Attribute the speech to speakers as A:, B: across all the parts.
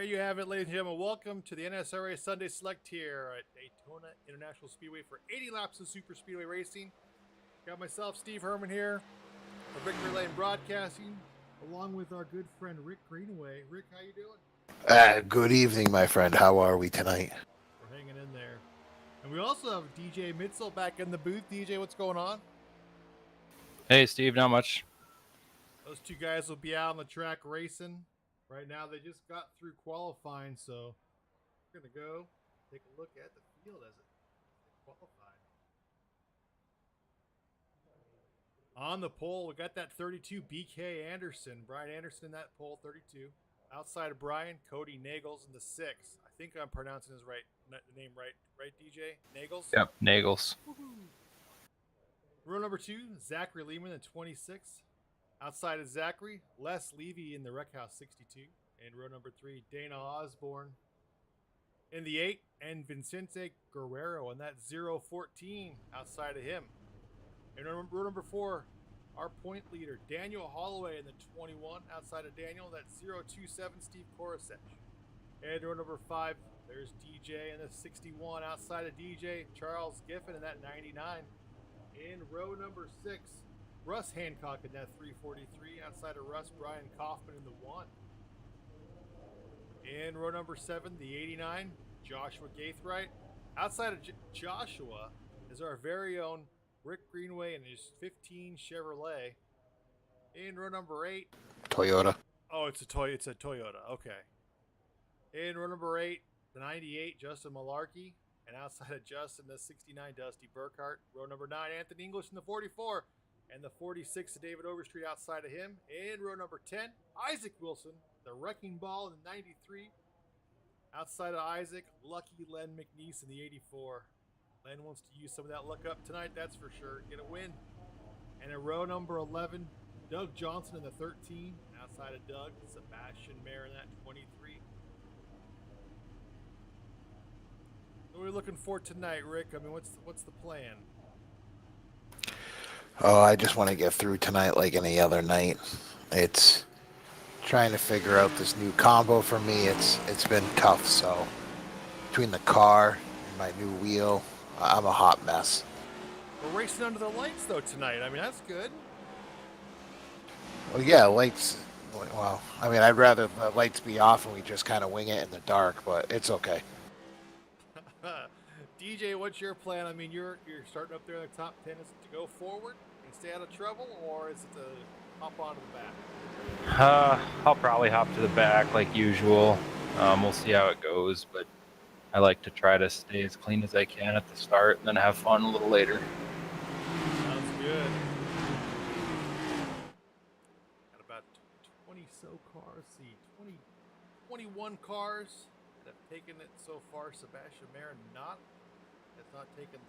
A: you have it, ladies and gentlemen. Welcome to the NSRA Sunday Select here at Daytona International Speedway for 80 laps of super speedway racing. Got myself, Steve Herman, here for Victory Lane Broadcasting, along with our good friend Rick Greenaway. Rick, how you doing?
B: Good evening, my friend. How are we tonight?
A: We're hanging in there. And we also have DJ Mitzel back in the booth. DJ, what's going on?
C: Hey, Steve, not much.
A: Those two guys will be out on the track racing. Right now, they just got through qualifying, so we're going to go take a look at the field as it qualified. On the pole, we got that 32 BK Anderson. Brian Anderson in that pole, 32. Outside of Brian, Cody Nagels in the 6. I think I'm pronouncing his name right. Right, DJ? Nagels?
C: Yep, Nagels.
A: Row number 2, Zachary Lehman in 26. Outside of Zachary, Les Levy in the Wreck House 62. And row number 3, Dana Osborne in the 8. And Vicente Guerrero in that 014 outside of him. And row number 4, our point leader, Daniel Holloway in the 21. Outside of Daniel, that 027, Steve Korosek. And row number 5, there's DJ in the 61. Outside of DJ, Charles Giffen in that 99. In row number 6, Russ Hancock in that 343. Outside of Russ, Brian Kaufman in the 1. In row number 7, the 89, Joshua Gaithright. Outside of Joshua is our very own Rick Greenway in his 15 Chevrolet. In row number 8,
B: Toyota.
A: Oh, it's a Toyota. Okay. In row number 8, the 98, Justin Malarkey. And outside of Justin, the 69, Dusty Burkhart. Row number 9, Anthony English in the 44. And the 46, David Overstreet outside of him. In row number 10, Isaac Wilson, the Wrecking Ball in the 93. Outside of Isaac, Lucky Len McNeese in the 84. Len wants to use some of that luck up tonight, that's for sure. Get a win. And in row number 11, Doug Johnson in the 13. Outside of Doug, Sebastian Mayer in that 23. What are we looking for tonight, Rick? I mean, what's the plan?
B: Oh, I just want to get through tonight like any other night. It's trying to figure out this new combo for me. It's been tough. So between the car and my new wheel, I'm a hot mess.
A: We're racing under the lights though tonight. I mean, that's good.
B: Well, yeah, lights. Well, I mean, I'd rather the lights be off and we just kind of wing it in the dark, but it's okay.
A: DJ, what's your plan? I mean, you're starting up there in the top 10. Is it to go forward and stay out of trouble, or is it to hop onto the back?
C: I'll probably hop to the back like usual. We'll see how it goes, but I like to try to stay as clean as I can at the start and then have fun a little later.
A: Sounds good. Got about 20 so cars. See, 21 cars that have taken it so far. Sebastian Mayer has not taken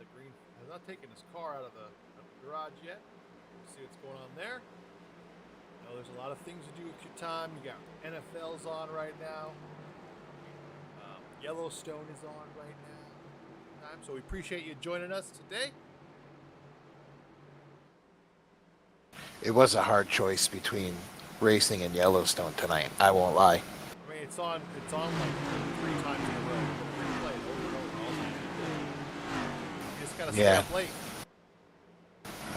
A: his car out of the garage yet. We'll see what's going on there. There's a lot of things to do with your time. You got NFL's on right now. Yellowstone is on right now. So we appreciate you joining us today.
B: It was a hard choice between racing and Yellowstone tonight. I won't lie.
A: I mean, it's on like 3 times in a row. Replay it over and over all night. You just gotta stay up late.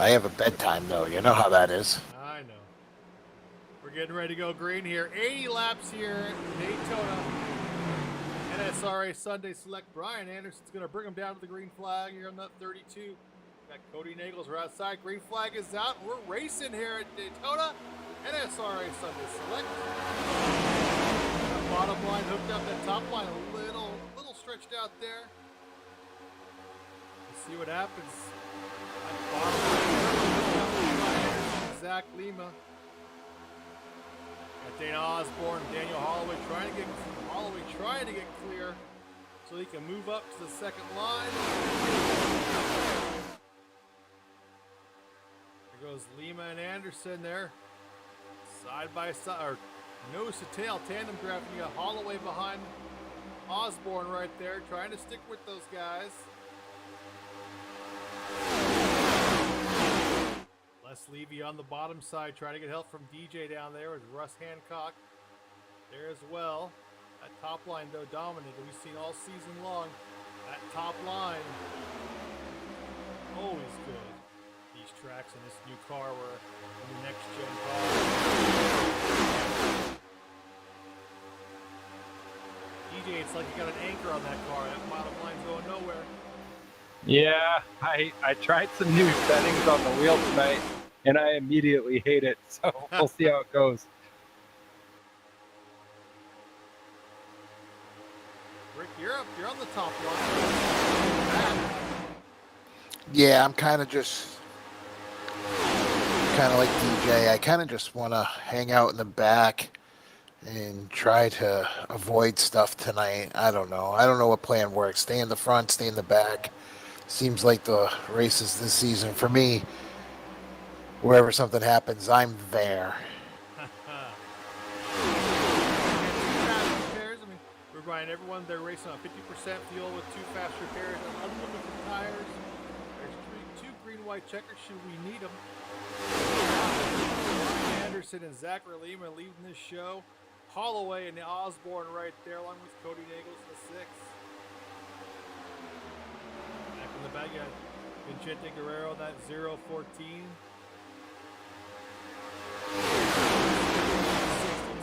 B: I have a bedtime though. You know how that is.
A: I know. We're getting ready to go green here. 80 laps here at Daytona. NSRA Sunday Select. Brian Anderson's going to bring him down to the green flag here on that 32. Got Cody Nagels. We're outside. Green flag is out. We're racing here at Daytona. NSRA Sunday Select. That bottom line hooked up. That top line a little stretched out there. Let's see what happens. That bottom line Zach Lima. Got Dana Osborne, Daniel Holloway trying to get clear so he can move up to the second line. There goes Lima and Anderson there, side by side, or nose to tail tandem draft. You got Holloway behind Osborne right there, trying to stick with those guys. Les Levy on the bottom side, trying to get help from DJ down there with Russ Hancock there as well. That top line, though, dominated. We've seen all season long. That top line, always good. These tracks in this new car were in the next gen car. DJ, it's like you got an anchor on that car. That bottom line's going nowhere.
C: Yeah, I tried some new settings on the wheel tonight, and I immediately hate it. So we'll see how it goes.
A: Rick, you're up. You're on the top line.
B: Yeah, I'm kind of like DJ. I kind of just want to hang out in the back and try to avoid stuff tonight. I don't know. I don't know what plan works. Stay in the front, stay in the back. Seems like the races this season for me, wherever something happens, I'm there.
A: Repairs. I mean, we're buying everyone. They're racing on 50% fuel with 2 fast repairs and unlimited tires. There's 2 green-white checkers should we need them. Ryan Anderson and Zachary Lima leading this show. Holloway and Osborne right there, along with Cody Nagels in the 6th. Back in the back, you got Vincente Guerrero, that 0-14.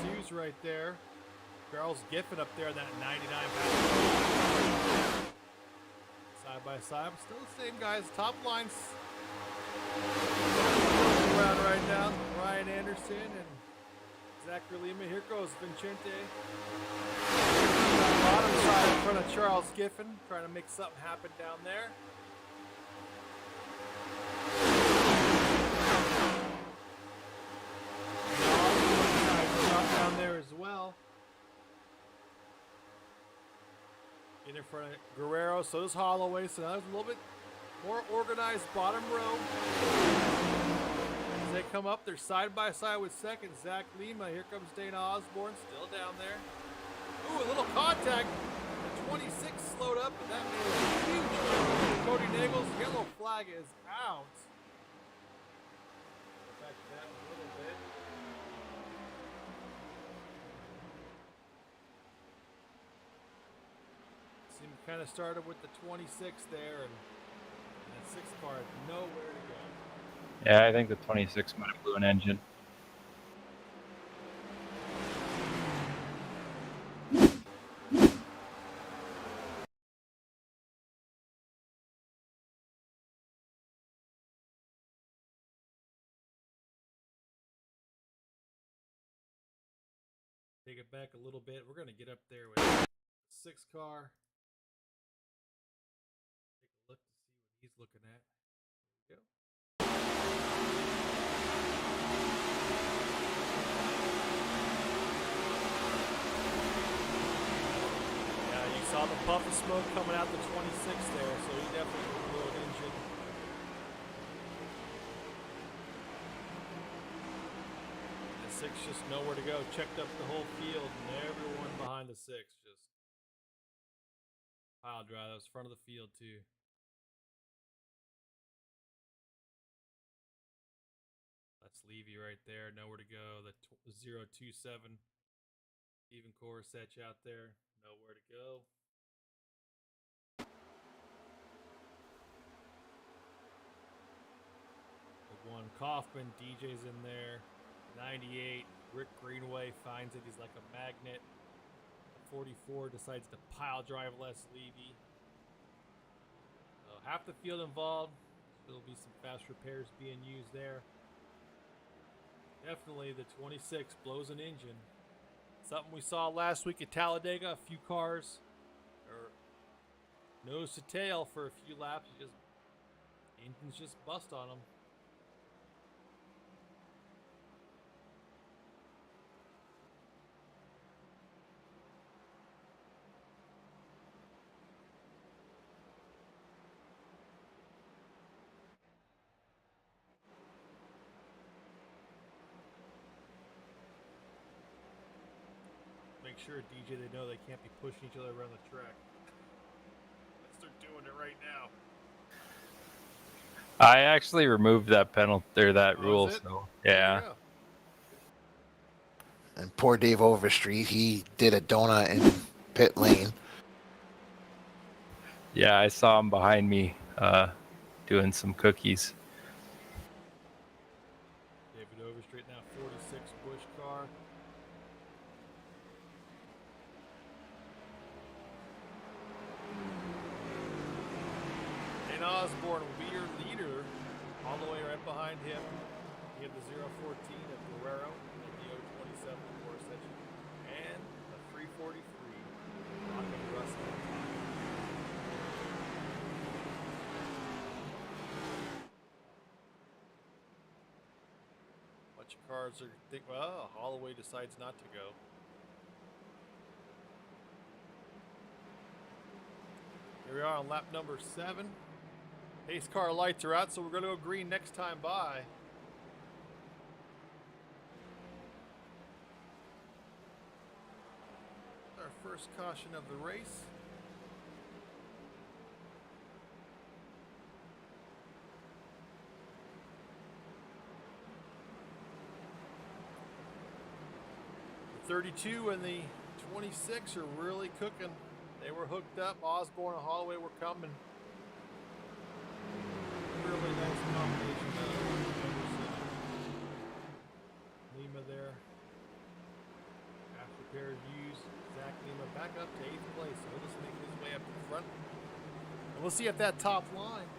A: 62's right there. Charles Giffen up there, that 99 pound. Side by side, still the same guys. Top lines around right now. Ryan Anderson and Zachary Lima. Here goes Vincente. Bottom side in front of Charles Giffen, trying to make something happen down there. Down there as well. In front of Guerrero, so does Holloway. So now there's a little bit more organized bottom row. As they come up, they're side by side with second. Zach Lima. Here comes Dana Osborne, still down there. Ooh, a little contact. The 26 slowed up, but that made a huge difference. Cody Nagels, yellow flag is out. Go back to that a little bit. Seemed kind of started with the 26 there, and that 6th car had nowhere to go.
C: Yeah, I think the 26 might have blew an engine.
A: Take it back a little bit. We're going to get up there with the 6th car. Take a look to see what he's looking at. There we go. Yeah, you saw the puff of smoke coming out the 26 there, so he definitely blew an engine. The 6 just nowhere to go. Checked up the whole field, and everyone behind the 6 just pile drive. That was front of the field too. That's Levy right there. Nowhere to go. The 027. Steven Korsech out there. Nowhere to go. The 1 Kaufman. DJ's in there. 98. Rick Greenway finds it. He's like a magnet. 44 decides to pile drive Les Levy. So half the field involved. There'll be some fast repairs being used there. Definitely the 26 blows an engine. Something we saw last week at Talladega. A few cars are nose to tail for a few laps. Engines just bust on them. Make sure, DJ, they know they can't be pushing each other around the track. Let's start doing it right now.
C: I actually removed that penalty or that rule.
A: Is it?
C: So yeah.
B: And poor Dave Overstreet, he did a donut in pit lane.
C: Yeah, I saw him behind me doing some cookies.
A: David Overstreet now 46 Busch car. And Osborne will be your leader, all the way right behind him. He had the 014 of Guerrero, and the 027 of Gorsuch, and the 343 Rockin' Russell. Bunch of cars are well, Holloway decides not to go. Here we are on lap number 7. Pace car lights are out, so we're going to go green next time by. Our first caution of the race. The 32 and the 26 are really cooking. They were hooked up. Osborne and Holloway were coming. Really nice combination of Lima there. After pair of views, Zach Lima back up to 8th place. So he'll just make his way up to the front. And we'll see if that top line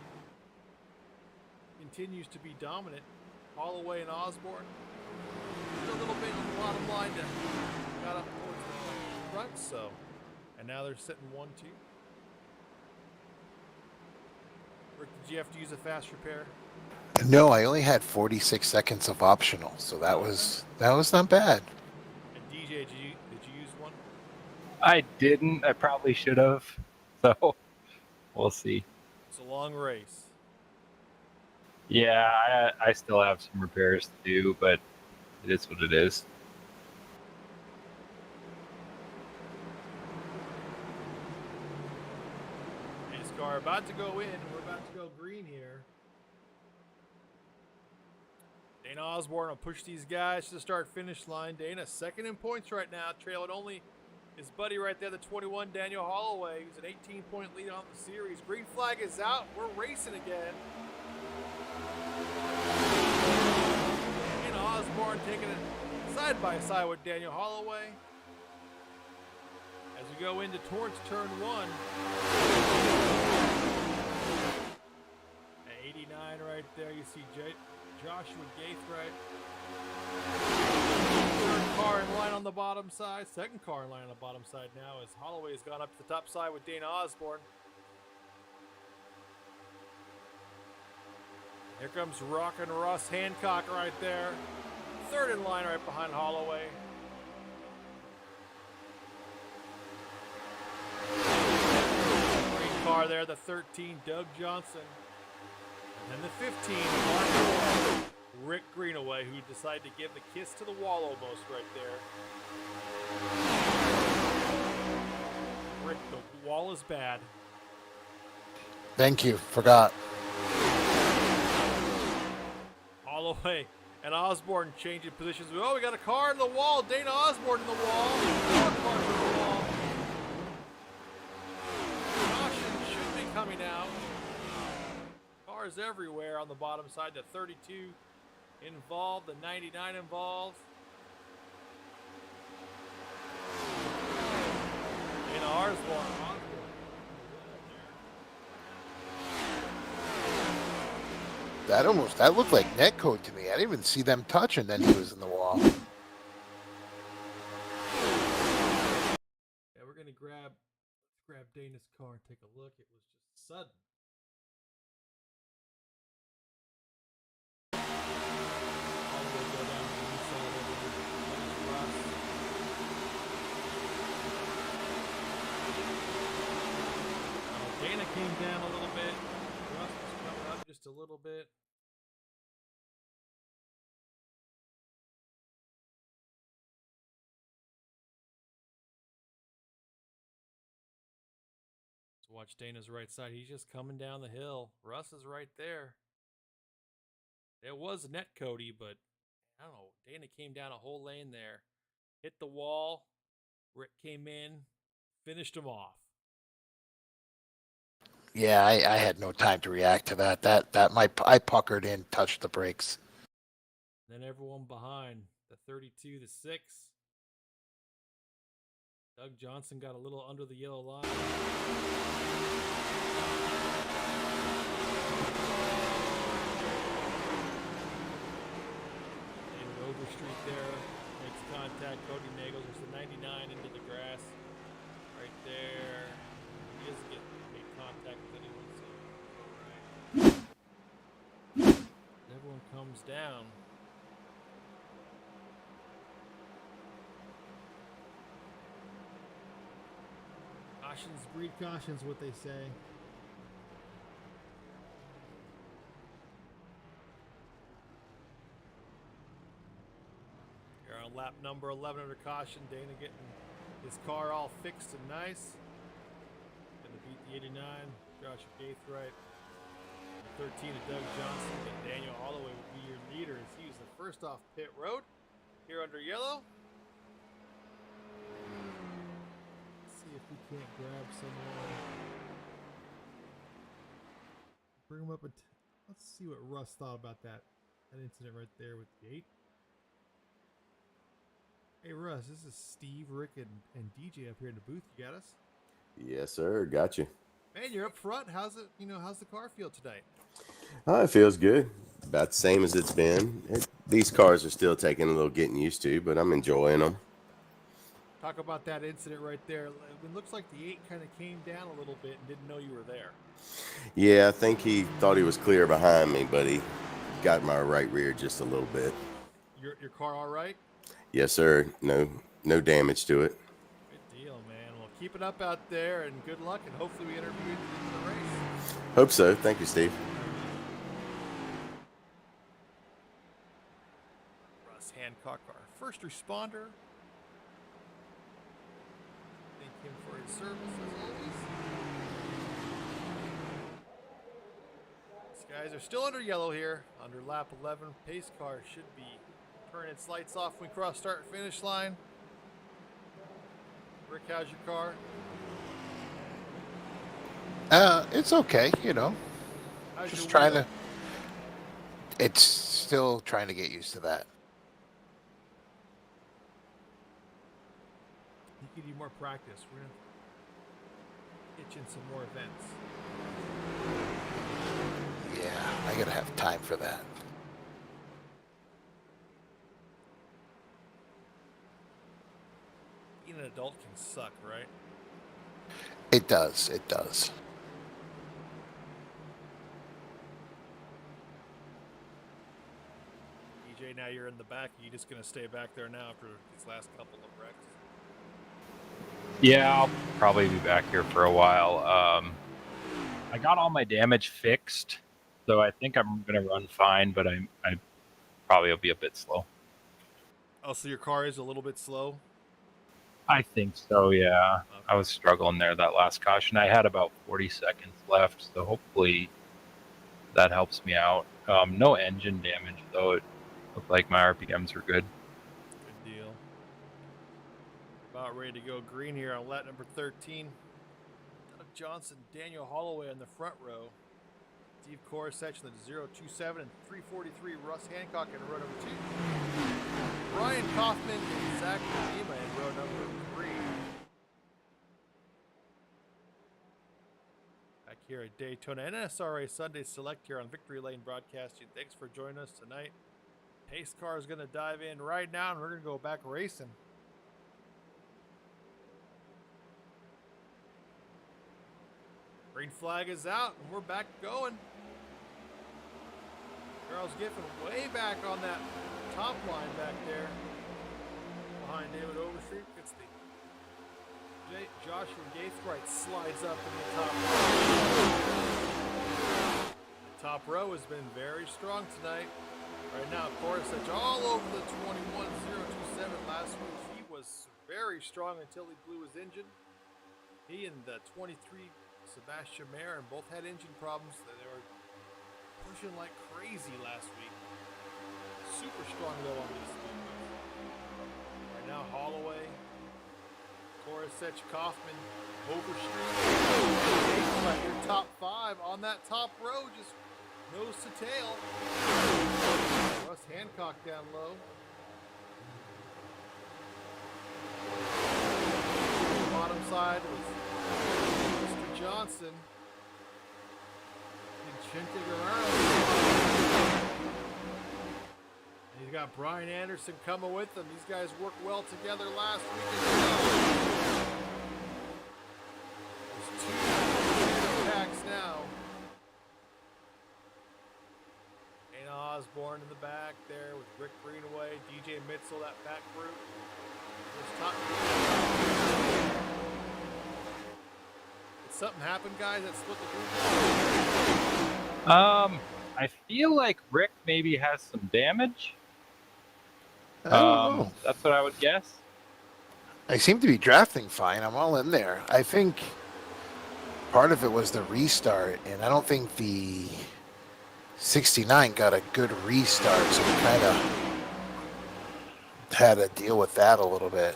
A: continues to be dominant. Holloway and Osborne. A little bit on the bottom line to got up towards the front, so. And now they're sitting 1-2. Rick, did you have to use a fast repair?
B: No, I only had 46 seconds of optional, so that was not bad.
A: And DJ, did you use one?
C: I didn't. I probably should have. So we'll see.
A: It's a long race.
C: Yeah, I still have some repairs to do, but it is what it is.
A: Pace car about to go in. We're about to go green here. Dana Osborne will push these guys to the start-finish line. Dana second in points right now, trailing only his buddy right there, the 21, Daniel Holloway, who's an 18-point lead on the series. Green flag is out. We're racing again. Dana Osborne taking it side by side with Daniel Holloway. As we go into towards turn 1. At 89 right there, you see Joshua Gaithright. Third car in line on the bottom side. Second car in line on the bottom side now as Holloway has gone up to the top side with Dana Osborne. Here comes Rockin' Russ Hancock right there. Third in line right behind Holloway. Great car there, the 13, Doug Johnson. And the 15, Mark Rick Greenaway, who decided to give the kiss to the wall almost right there. Rick, the wall is bad.
B: Thank you. Forgot.
A: Holloway and Osborne changing positions. Oh, we got a car in the wall. Dana Osborne in the wall. More cars in the wall. Caution should be coming out. Cars everywhere on the bottom side. The 32 involved. The 99 involved. Dana Osborne.
B: That looked like netcode to me. I didn't even see them touch, and then he was in the wall.
A: Yeah, we're gonna grab Dana's car and take a look. It was just sudden. All the way go down to the inside of the Russ. Dana came down a little bit. Russ was coming up just a little bit. Watch Dana's right side. He's just coming down the hill. Russ is right there. It was net Cody, but I don't know. Dana came down a whole lane there. hit the wall. Rick came in, finished him off.
B: Yeah, I had no time to react to that. I puckered in, touched the brakes.
A: Then everyone behind, the 32, the 6. Doug Johnson got a little under the yellow line. David Overstreet there makes contact. Cody Nagels there's the 99 into the grass. Right there. He doesn't make contact with anyone, so alright. Everyone comes down. Cautions breed cautions, what they say. Here on lap number 11 under caution, Dana getting his car all fixed and nice. Gonna beat the 89, Josh Gaithright. 13 to Doug Johnson, and Daniel Holloway will be your leader as he was the first off pit road here under yellow. See if we can't grab someone. Bring him up and let's see what Russ thought about that incident right there with the 8. Hey Russ, this is Steve, Rick, and DJ up here in the booth. You got us?
D: Yes, sir. Got you.
A: Man, you're up front. How's it? How's the car feel tonight?
D: It feels good. About the same as it's been. These cars are still taking a little getting used to, but I'm enjoying them.
A: Talk about that incident right there. It looks like the 8 kind of came down a little bit and didn't know you were there.
D: Yeah, I think he thought he was clear behind me, but he got my right rear just a little bit.
A: Your car all right?
D: Yes, sir. No damage to it.
A: Good deal, man. Well, keep it up out there, and good luck, and hopefully we interview you in the race.
D: Hope so. Thank you, Steve.
A: Russ Hancock, our first responder. Thank him for his service, as always. These guys are still under yellow here. Under lap 11, pace car should be turning its lights off when we cross start and finish line. Rick, how's your car?
B: It's okay,
A: How's
B: just
A: your
B: trying
A: wheel?
B: to. It's still trying to get used to that.
A: You could need more practice. We're gonna pitch in some more events.
B: Yeah, I gotta have time for that.
A: Being an adult can suck, right?
B: It does. It does.
A: EJ, now you're in the back. Are you just gonna stay back there now after these last couple of wrecks?
C: Yeah, I'll probably be back here for a while. I got all my damage fixed, so I think I'm gonna run fine, but I probably will be a bit slow.
A: Oh, so your car is a little bit slow?
C: I think so, yeah.
A: Okay.
C: I was struggling there that last caution. I had about 40 seconds left, so hopefully that helps me out. No engine damage, though. It looked like my RPMs were good.
A: Good deal. About ready to go green here on lap number 13. Doug Johnson, Daniel Holloway on the front row. Steve Korosech in the 027 and 343. Russ Hancock in row number 2. Brian Kaufman and Zach Lima in row number 3. Back here at Daytona NSRA Sunday Select here on Victory Lane Broadcasting. Thanks for joining us tonight. Pace car is going to dive in right now, and we're going to go back racing. Green flag is out, and we're back going. Charles Giffen way back on that top line back there. Behind David Overstreet gets the Joshua Gaithright slides up in the top row. The top row has been very strong tonight. Right now, Korosech all over the 21.027 last week. He was very strong until he blew his engine. He and the 23 Sebastian Mayer and both had engine problems. They were pushing like crazy last week. Super strong though on these speedways. Right Now Holloway, Korosech, Kaufman, Overstreet. Like your top 5 on that top row, just nose to tail. Russ Hancock down low. Bottom side was Mr. Johnson. And Chente Guerrero. And he's got Brian Anderson coming with them. These guys worked well together last week as well. There's 2 packs now. Dana Osborne in the back there with Rick Greenaway, DJ Mitzel, that back group. There's top. Did something happen, guys, that split the group?
C: I feel like Rick maybe has some damage.
B: I don't know.
C: That's what I would guess.
B: I seem to be drafting fine. I'm all in there. I think part of it was the restart, and I don't think the 69 got a good restart, so we kind of had to deal with that a little bit.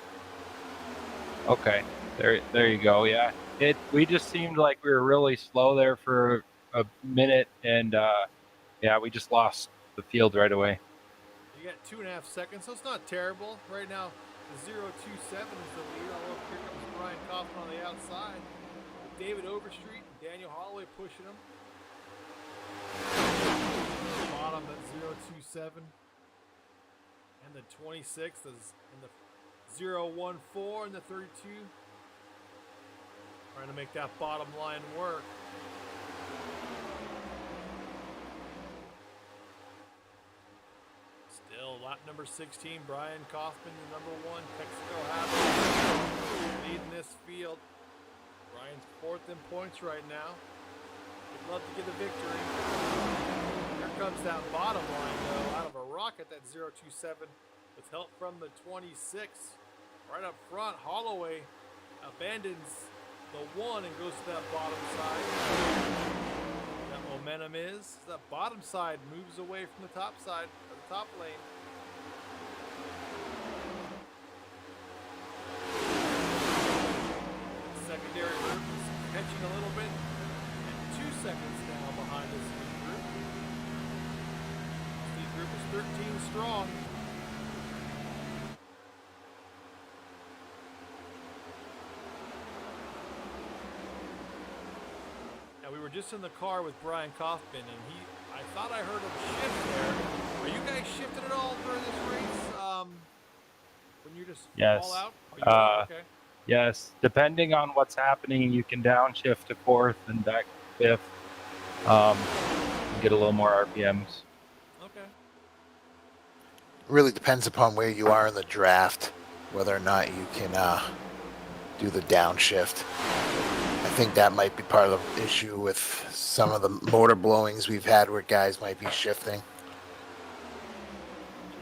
C: Okay, there you go. Yeah, we just seemed like we were really slow there for a minute, and yeah, we just lost the field right away.
A: You got 2.5 seconds, so it's not terrible. Right now, the 027 is the lead, although here comes Brian Kaufman on the outside. With David Overstreet and Daniel Holloway pushing him. Bottom at 027. And the 26th is in the 014 and the 32. Trying to make that bottom line work. Still, lap number 16, Brian Kaufman, the number 1, Texaco Happy, leading this field. Brian's 4th in points right now. Would love to get a victory. Here comes that bottom line, though, out of a rocket, that 027, with help from the 26. Right up front, Holloway abandons the 1 and goes to that bottom side. That momentum is that bottom side moves away from the top side, or the top lane. Secondary group is catching a little bit, and 2 seconds now behind this speed group. Speed group is 13 strong. Now we were just in the car with Brian Kaufman, and I thought I heard him shift there. Are you guys shifting at all during this race? When you're just
C: Yes.
A: all out? Oh, you are? Okay.
C: Yes, depending on what's happening, you can downshift to 4th and back to 5th. Get a little more RPMs.
A: Okay.
B: Really depends upon where you are in the draft, whether or not you can do the downshift. I think that might be part of the issue with some of the motor blowings we've had where guys might be shifting.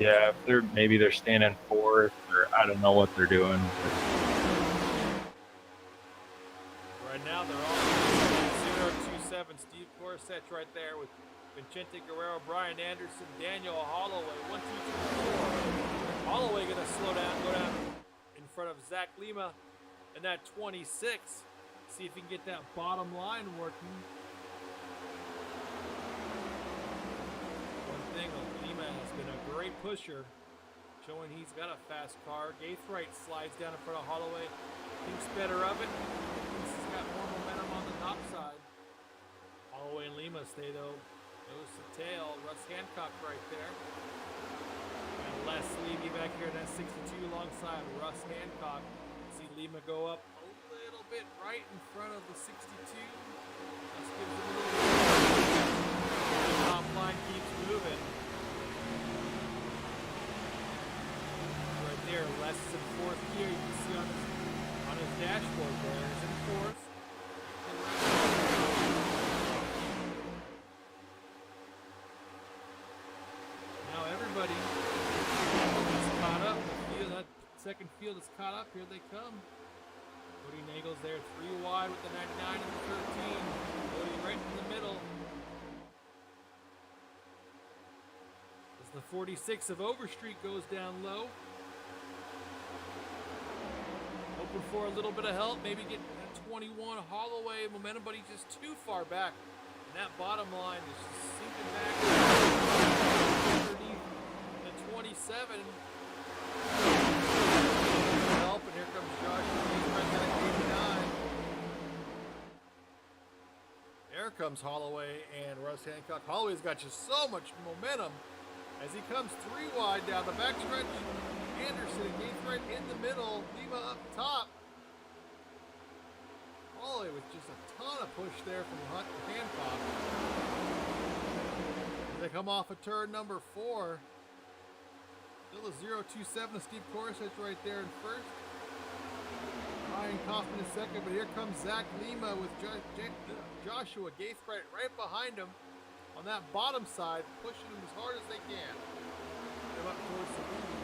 C: Yeah, if maybe they're staying in 4th, or I don't know what they're doing.
A: Right now they're all 027. Steve Korosech right there with Vincente Guerrero, Brian Anderson, Daniel Holloway. 1, 2, 3, 4. Holloway gonna slow down, go down in front of Zach Lima and that 26. See if he can get that bottom line working. One thing, Lima has been a great pusher, showing he's got a fast car. Gaithright slides down in front of Holloway. Thinks better of it. Thinks he's got more momentum on the top side. Holloway and Lima stay though. Nose to tail. Russ Hancock right there. And Les Levy back here in that 62 alongside Russ Hancock. See Lima go up a little bit right in front of the 62. Let's give him a little bit. The top line keeps moving. Right there, Les is in 4th gear. You can see on his dashboard there. He's in 4th. Now everybody is caught up. That second field is caught up. Here they come. Cody Nagel's there 3 wide with the 99 and the 13. Cody right in the middle. As the 46 of Overstreet goes down low. hoping for a little bit of help, maybe get that 21 Holloway momentum, but he's just too far back. And that bottom line is just sinking back underneath the 27. Help, and here comes Josh. He's right at 89. There comes Holloway and Russ Hancock. Holloway's got just so much momentum as he comes 3 wide down the backstretch. Anderson and Gaithright in the middle, Lima up top. Holloway with just a ton of push there from Hancock. As they come off of turn number 4. Still a 0.27 to Steve Korsich right there in first. Ryan Kaufman in second, but here comes Zach Lima with Joshua Gaithright right behind him on that bottom side, pushing him as hard as they can. Get him up towards the lead.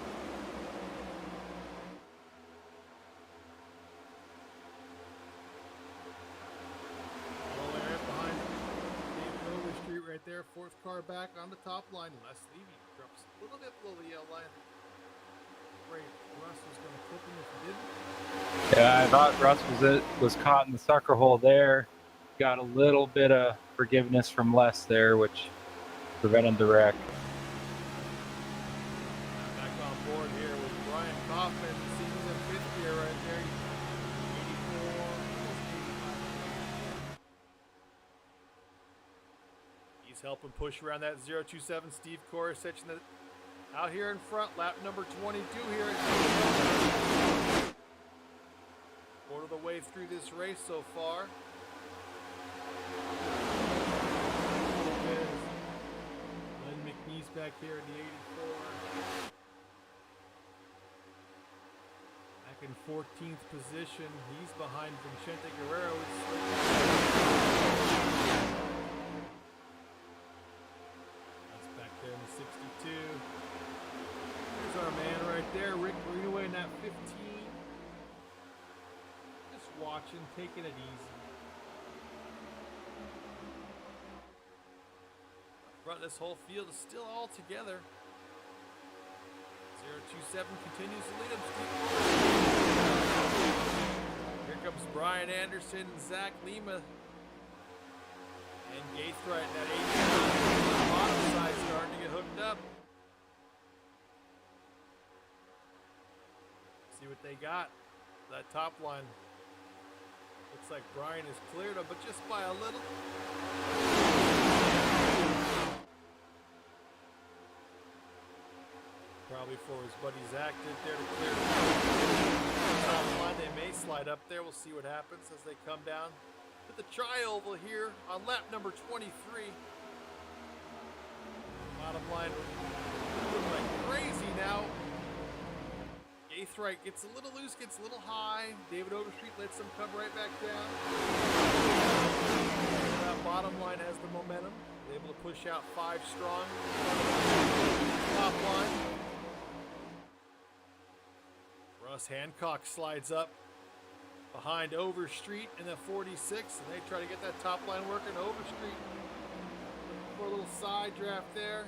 A: Right there, 4th car back on the top line. Les Levy drops a little bit below the yellow line. Great, Russ was going to clip him if he didn't.
C: Yeah, I thought Russ was caught in the sucker hole there. Got a little bit of forgiveness from Les there, which prevented the wreck.
A: Back on board here with Brian Kaufman. Season's in 5th gear right there. 84, almost 85. He's helping push around that 0.27. Steve Korsich out here in front, lap number 22 here. Quarter of the way through this race so far. Len McNeese back here in the 84. Back in 14th position. He's behind Vicente Guerrero. There in the 62. There's our man right there, Rick Greenaway in that 15. Just watching, taking it easy. Up front, this whole field is still all together. 0.27 continues to lead him. Here comes Brian Anderson and Zach Lima. And Gaithright at 89. Bottom side starting to get hooked up. See what they got. That top line. Looks like Brian has cleared him, but just by a little. Probably for his buddy Zach did there to clear the top line. They may slide up there. We'll see what happens as they come down. The tri-oval here on lap number 23. Bottom line moving like crazy now. Gaithright gets a little loose, gets a little high. David Overstreet lets him come right back down. That bottom line has the momentum. They're able to push out 5 strong. Top line. Russ Hancock slides up behind Overstreet in the 46, and they try to get that top line working. Overstreet for a little side draft there.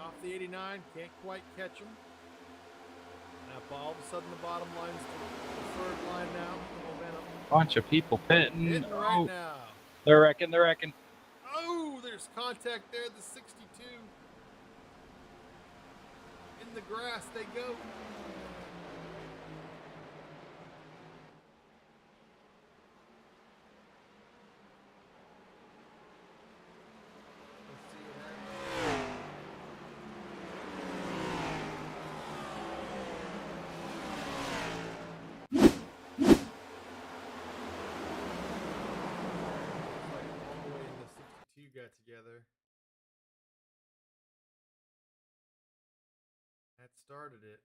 A: Off the 89, can't quite catch him. Now all of a sudden the bottom line's the 3rd line now. Momentum.
C: Bunch of people pitting.
A: Hitting right now.
C: They're wrecking.
A: Oh, there's contact there, the 62. In the grass they go. Got together. That started it.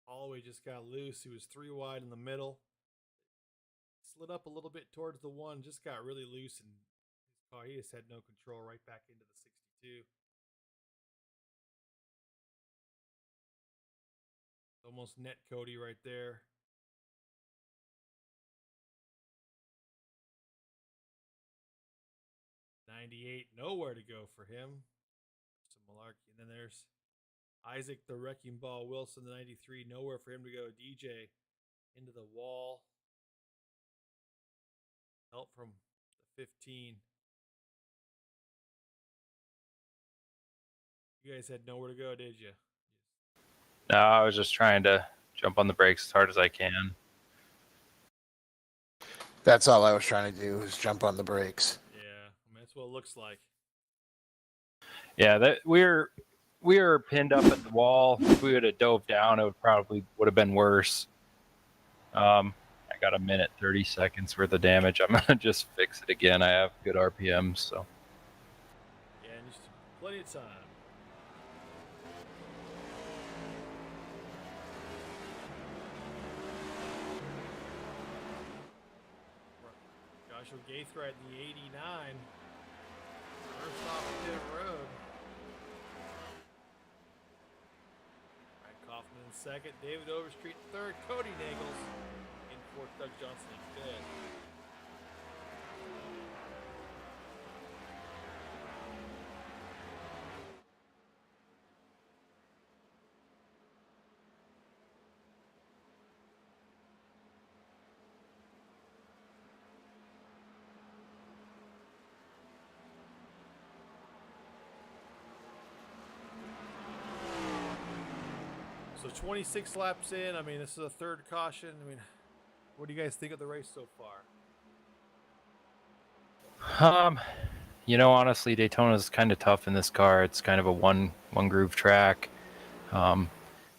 A: Holloway just got loose. He was 3 wide in the middle. Slid up a little bit towards the 1, just got really loose, and his car, he just had no control right back into the 62. Almost net Cody right there. 98, nowhere to go for him. Some malarkey. And then there's Isaac the Wrecking Ball Wilson, the 93, nowhere for him to go. DJ into the wall. Help from the 15. You guys had nowhere to go, did you?
C: No, I was just trying to jump on the brakes as hard as I can.
B: That's all I was trying to do, is jump on the brakes.
A: Yeah, I mean, that's what it looks like.
C: Yeah, that we were pinned up at the wall. If we would have dove down, it would have been worse. I got a minute 30 seconds worth of damage. I'm gonna just fix it again. I have good RPMs, so.
A: Yeah, and just plenty of time. Joshua Gaithright in the 89. First off pit road. Ryan Kaufman in second. David Overstreet in third. Cody Nagels in fourth. Doug Johnson in fifth. So 26 laps in. I mean, this is a third caution. I mean, what do you guys think of the race so far?
C: Honestly, Daytona's kind of tough in this car. It's kind of a one groove track.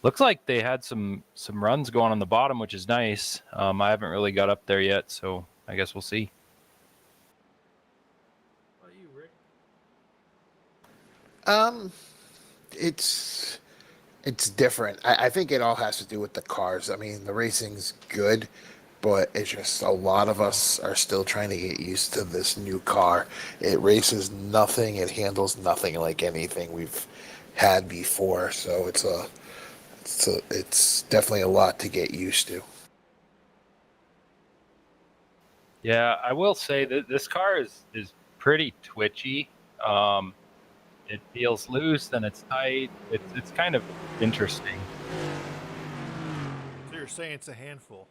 C: Looks like they had some runs going on the bottom, which is nice. I haven't really got up there yet, so I guess we'll see.
A: What about you, Rick?
B: It's different. I think it all has to do with the cars. I mean, the racing's good, but it's just a lot of us are still trying to get used to this new car. It races nothing. It handles nothing like anything we've had before. So it's definitely a lot to get used to.
C: Yeah, I will say that this car is pretty twitchy. It feels loose and it's tight. It's kind of interesting.
A: So you're saying it's a handful?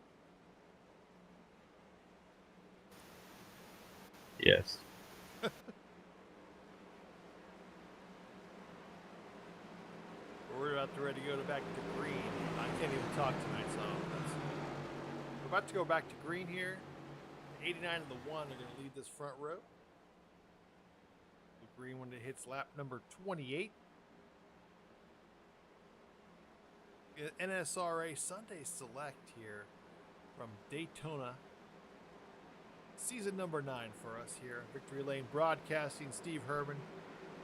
C: Yes.
A: We're about to ready to go back to green. I can't even talk tonight, so we're about to go back to green here. 89 and the 1 are going to lead this front row. The green when it hits lap number 28. NSRA Sunday Select here from Daytona. Season number 9 for us here. Victory Lane Broadcasting, Steve Herman,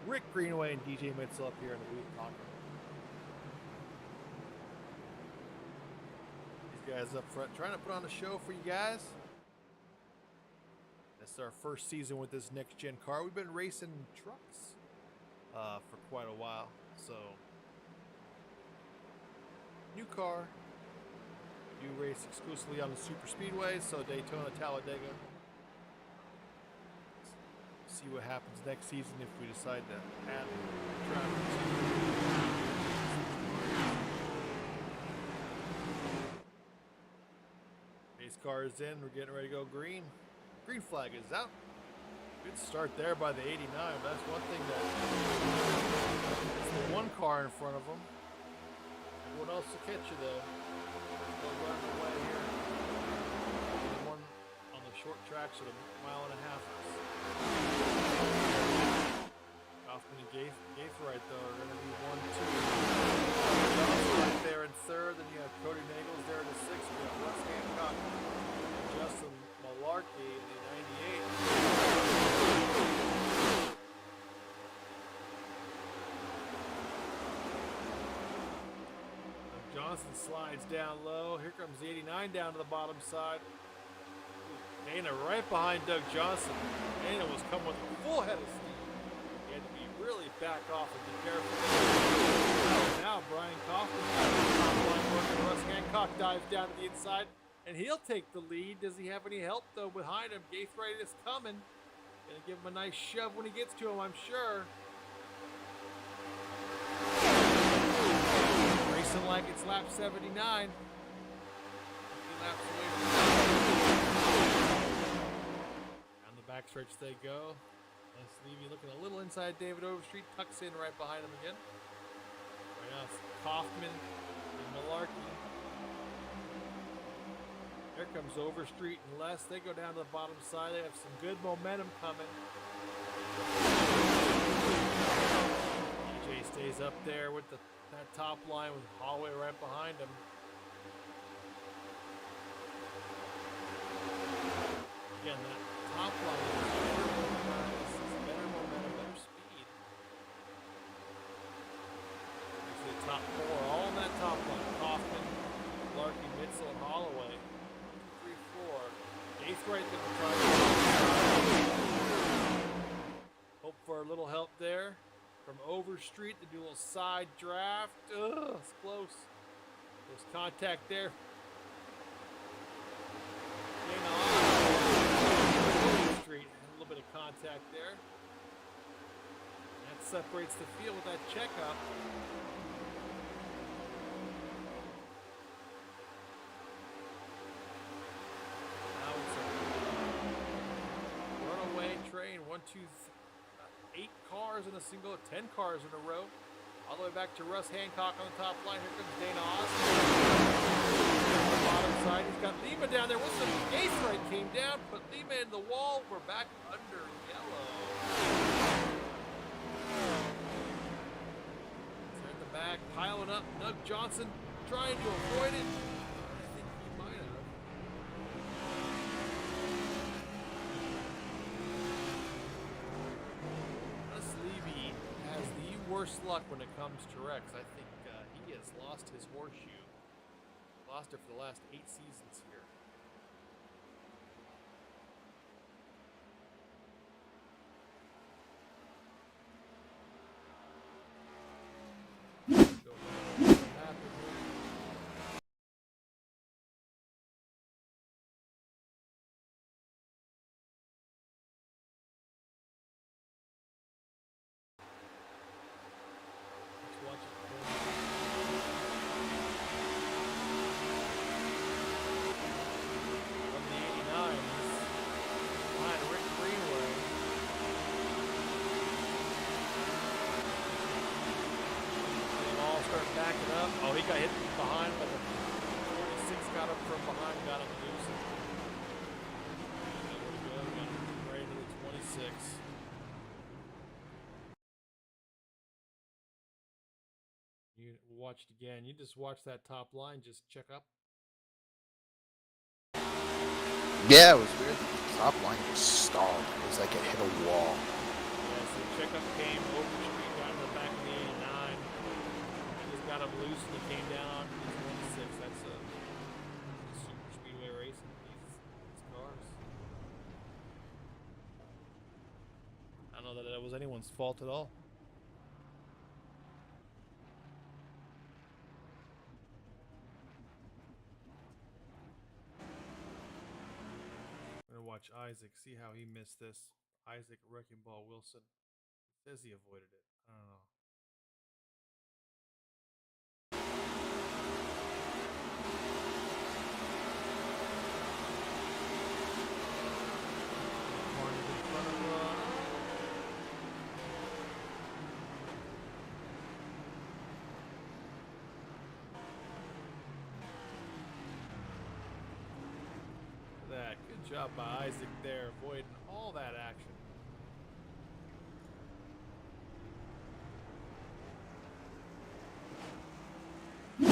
A: Rick Greenaway, and DJ Mitchell up here in the booth talking. These guys up front trying to put on a show for you guys. This is our first season with this next gen car. We've been racing trucks for quite a while, so new car. You race exclusively on the super speedways, so Daytona, Talladega. See what happens next season if we decide to add drivers. Base car is in. We're getting ready to go green. Green flag is out. Good start there by the 89. That's one thing that it's the one car in front of them. Everyone else will catch you though. Still running away here. The one on the short tracks at a mile and a half. Kaufman and Gaithright though are going to be 1-2. Johnson right there in third. Then you have Cody Nagels there in the sixth. We have Russ Hancock, Justin Malarkey in the 98. Johnson slides down low. Here comes the 89 down to the bottom side. Dana right behind Doug Johnson. Dana was coming with a full head of steam. He had to be really back off and be careful. Now Brian Kaufman, Russ Hancock dives down to the inside, and he'll take the lead. Does he have any help though behind him? Gaithright is coming. Gonna give him a nice shove when he gets to him, I'm sure. Racing like it's lap 79. 50 laps away from down the backstretch they go. Nice Levy looking a little inside David Overstreet. Tucks in right behind him again. Right now it's Kaufman and Malarkey. There comes Overstreet and Les. They go down to the bottom side. They have some good momentum coming. DJ stays up there with that top line with Holloway right behind him. Again, that top line is better momentum, better speed. You see the top four, all in that top line. Kaufman, Larkin, Mitchell, and Holloway. 2, 3, 4. Gaithright gonna try to hope for a little help there from Overstreet to do a little side draft. Ugh, it's close. There's contact there. Overstreet, a little bit of contact there. That separates the field with that checkup. Now it's a runaway train. 1, 2, 8 cars in a single, 10 cars in a row. All the way back to Russ Hancock on the top line. Here comes Dana Osborne. On the bottom side, he's got Lima down there. Wilson Gaithright came down, put Lima in the wall. We're back under yellow. It's in the back, piling up. Doug Johnson trying to avoid it. I think he might have. Russ Levy has the worst luck when it comes to wrecks. I think he has lost his horseshoe. Lost it for the last 8 seasons here. Go back. What happened here? Let's watch it. From the 89, behind Rick Greenway. They all start backing up. Oh, he got hit from behind, but the 46 got him from behind, got him loose. Nowhere to go. Got him right into the 26. You watched again. You just watch that top line. Just check up.
B: Yeah, it was weird. The top line just stalled. It was like it hit a wall.
A: Yeah, so the checkup came. Overstreet got in the back of the 89. He just got him loose and he came down on the 26. That's a super speedway racing. These cars. I don't know that was anyone's fault at all. I'm gonna watch Isaac, see how he missed this. Isaac Wrecking Ball Wilson. He says he avoided it. I don't know. Barnes in front of that. Good job by Isaac there, avoiding all that action. Come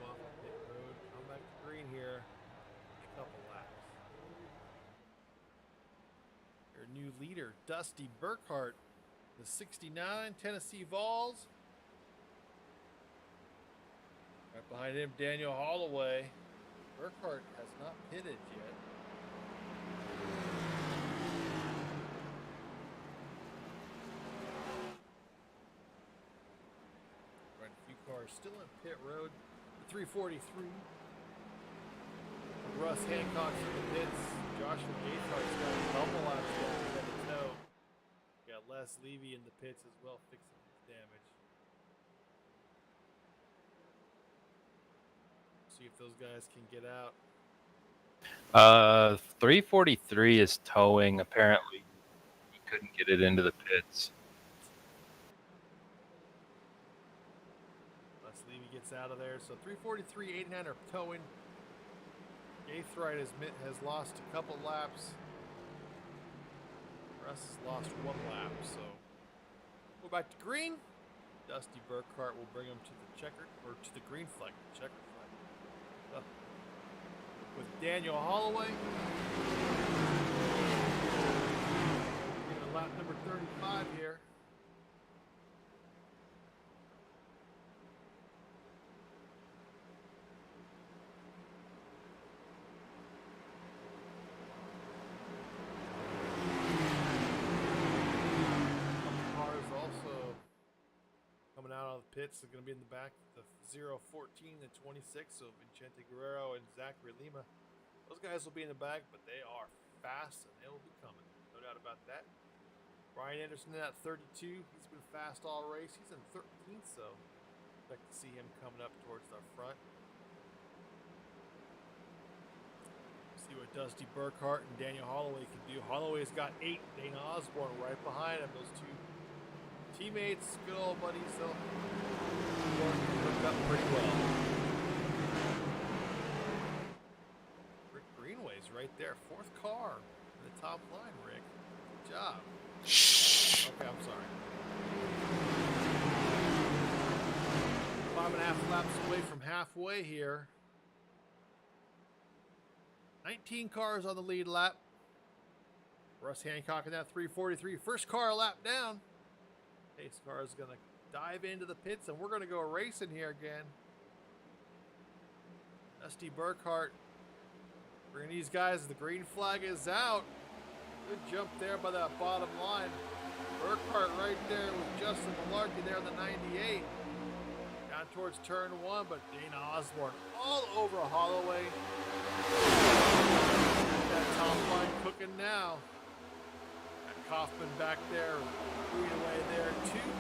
A: off the pit road, come back to green here. A couple laps. Your new leader, Dusty Burkhart, the 69 Tennessee Vols. Right behind him, Daniel Holloway. Burkhart has not pitted yet. Right, a few cars still in pit road. 343. Russ Hancock's in the pits. Joshua Gaithart's got a couple laps down at the toe. Got Les Levy in the pits as well, fixing his damage. See if those guys can get out.
C: 343 is towing. Apparently, he couldn't get it into the pits.
A: Les Levy gets out of there. So 343, 89 are towing. Gaithright has lost a couple laps. Russ has lost 1 lap. So go back to green. Dusty Burkhart will bring him to the checkered, or to the green flag, the checkered flag. With Daniel Holloway. Lap number 35 here. Cars also coming out of the pits. They're going to be in the back. The 014 and 26. So Vicente Guerrero and Zachary Lima. Those guys will be in the back, but they are fast and they will be coming. No doubt about that. Brian Anderson at 32. He's been fast all race. He's in 13th, so expect to see him coming up towards the front. See what Dusty Burkhart and Daniel Holloway can do. Holloway's got 8. Dana Osborne right behind him. Those two teammates, good old buddies. They'll work up pretty well. Rick Greenway's right there. 4th car in the top line, Rick. Good job.
B: Shh.
A: Okay, I'm sorry. 5.5 laps away from halfway here. 19 cars on the lead lap. Russ Hancock in that 343. First car a lap down. Pace car is going to dive into the pits, and we're going to go racing here again. Dusty Burkhart bringing these guys. The green flag is out. Good jump there by that bottom line. Burkhart right there with Justin Malarkey there in the 98. Down towards turn 1, but Dana Osborne all over Holloway. That top line cooking now. Got Kaufman back there, Greenaway there too.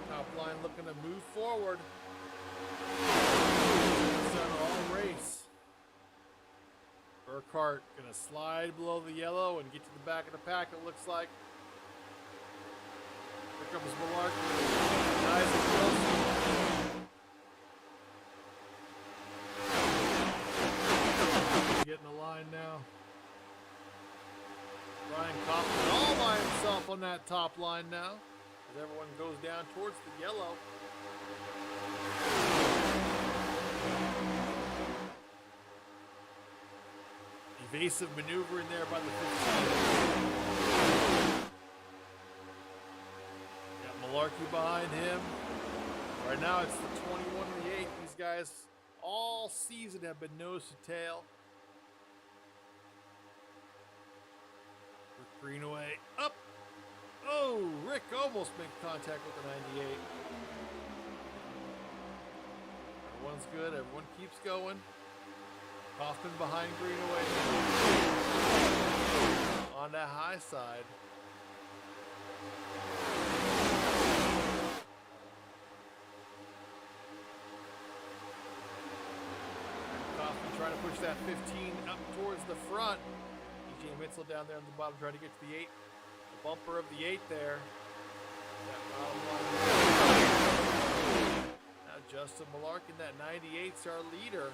A: Top line looking to move forward. It's done all race. Burkhart gonna slide below the yellow and get to the back of the pack, it looks like. Here comes Malarkey. Isaac Wilson. Getting the line now. Brian Kaufman all by himself on that top line now. As everyone goes down towards the yellow. Evasive maneuver in there by the 15. Got Malarkey behind him. Right now it's the 21 and the 8. These guys all season have been nose to tail. Rick Greenaway up. Oh, Rick almost made contact with the 98. Everyone's good. Everyone keeps going. Kaufman behind Greenaway. On that high side. Kaufman trying to push that 15 up towards the front. EJ Mitzel down there on the bottom trying to get to the 8. The bumper of the 8 there. That bottom line. Now Justin Malarkey, that 98's our leader.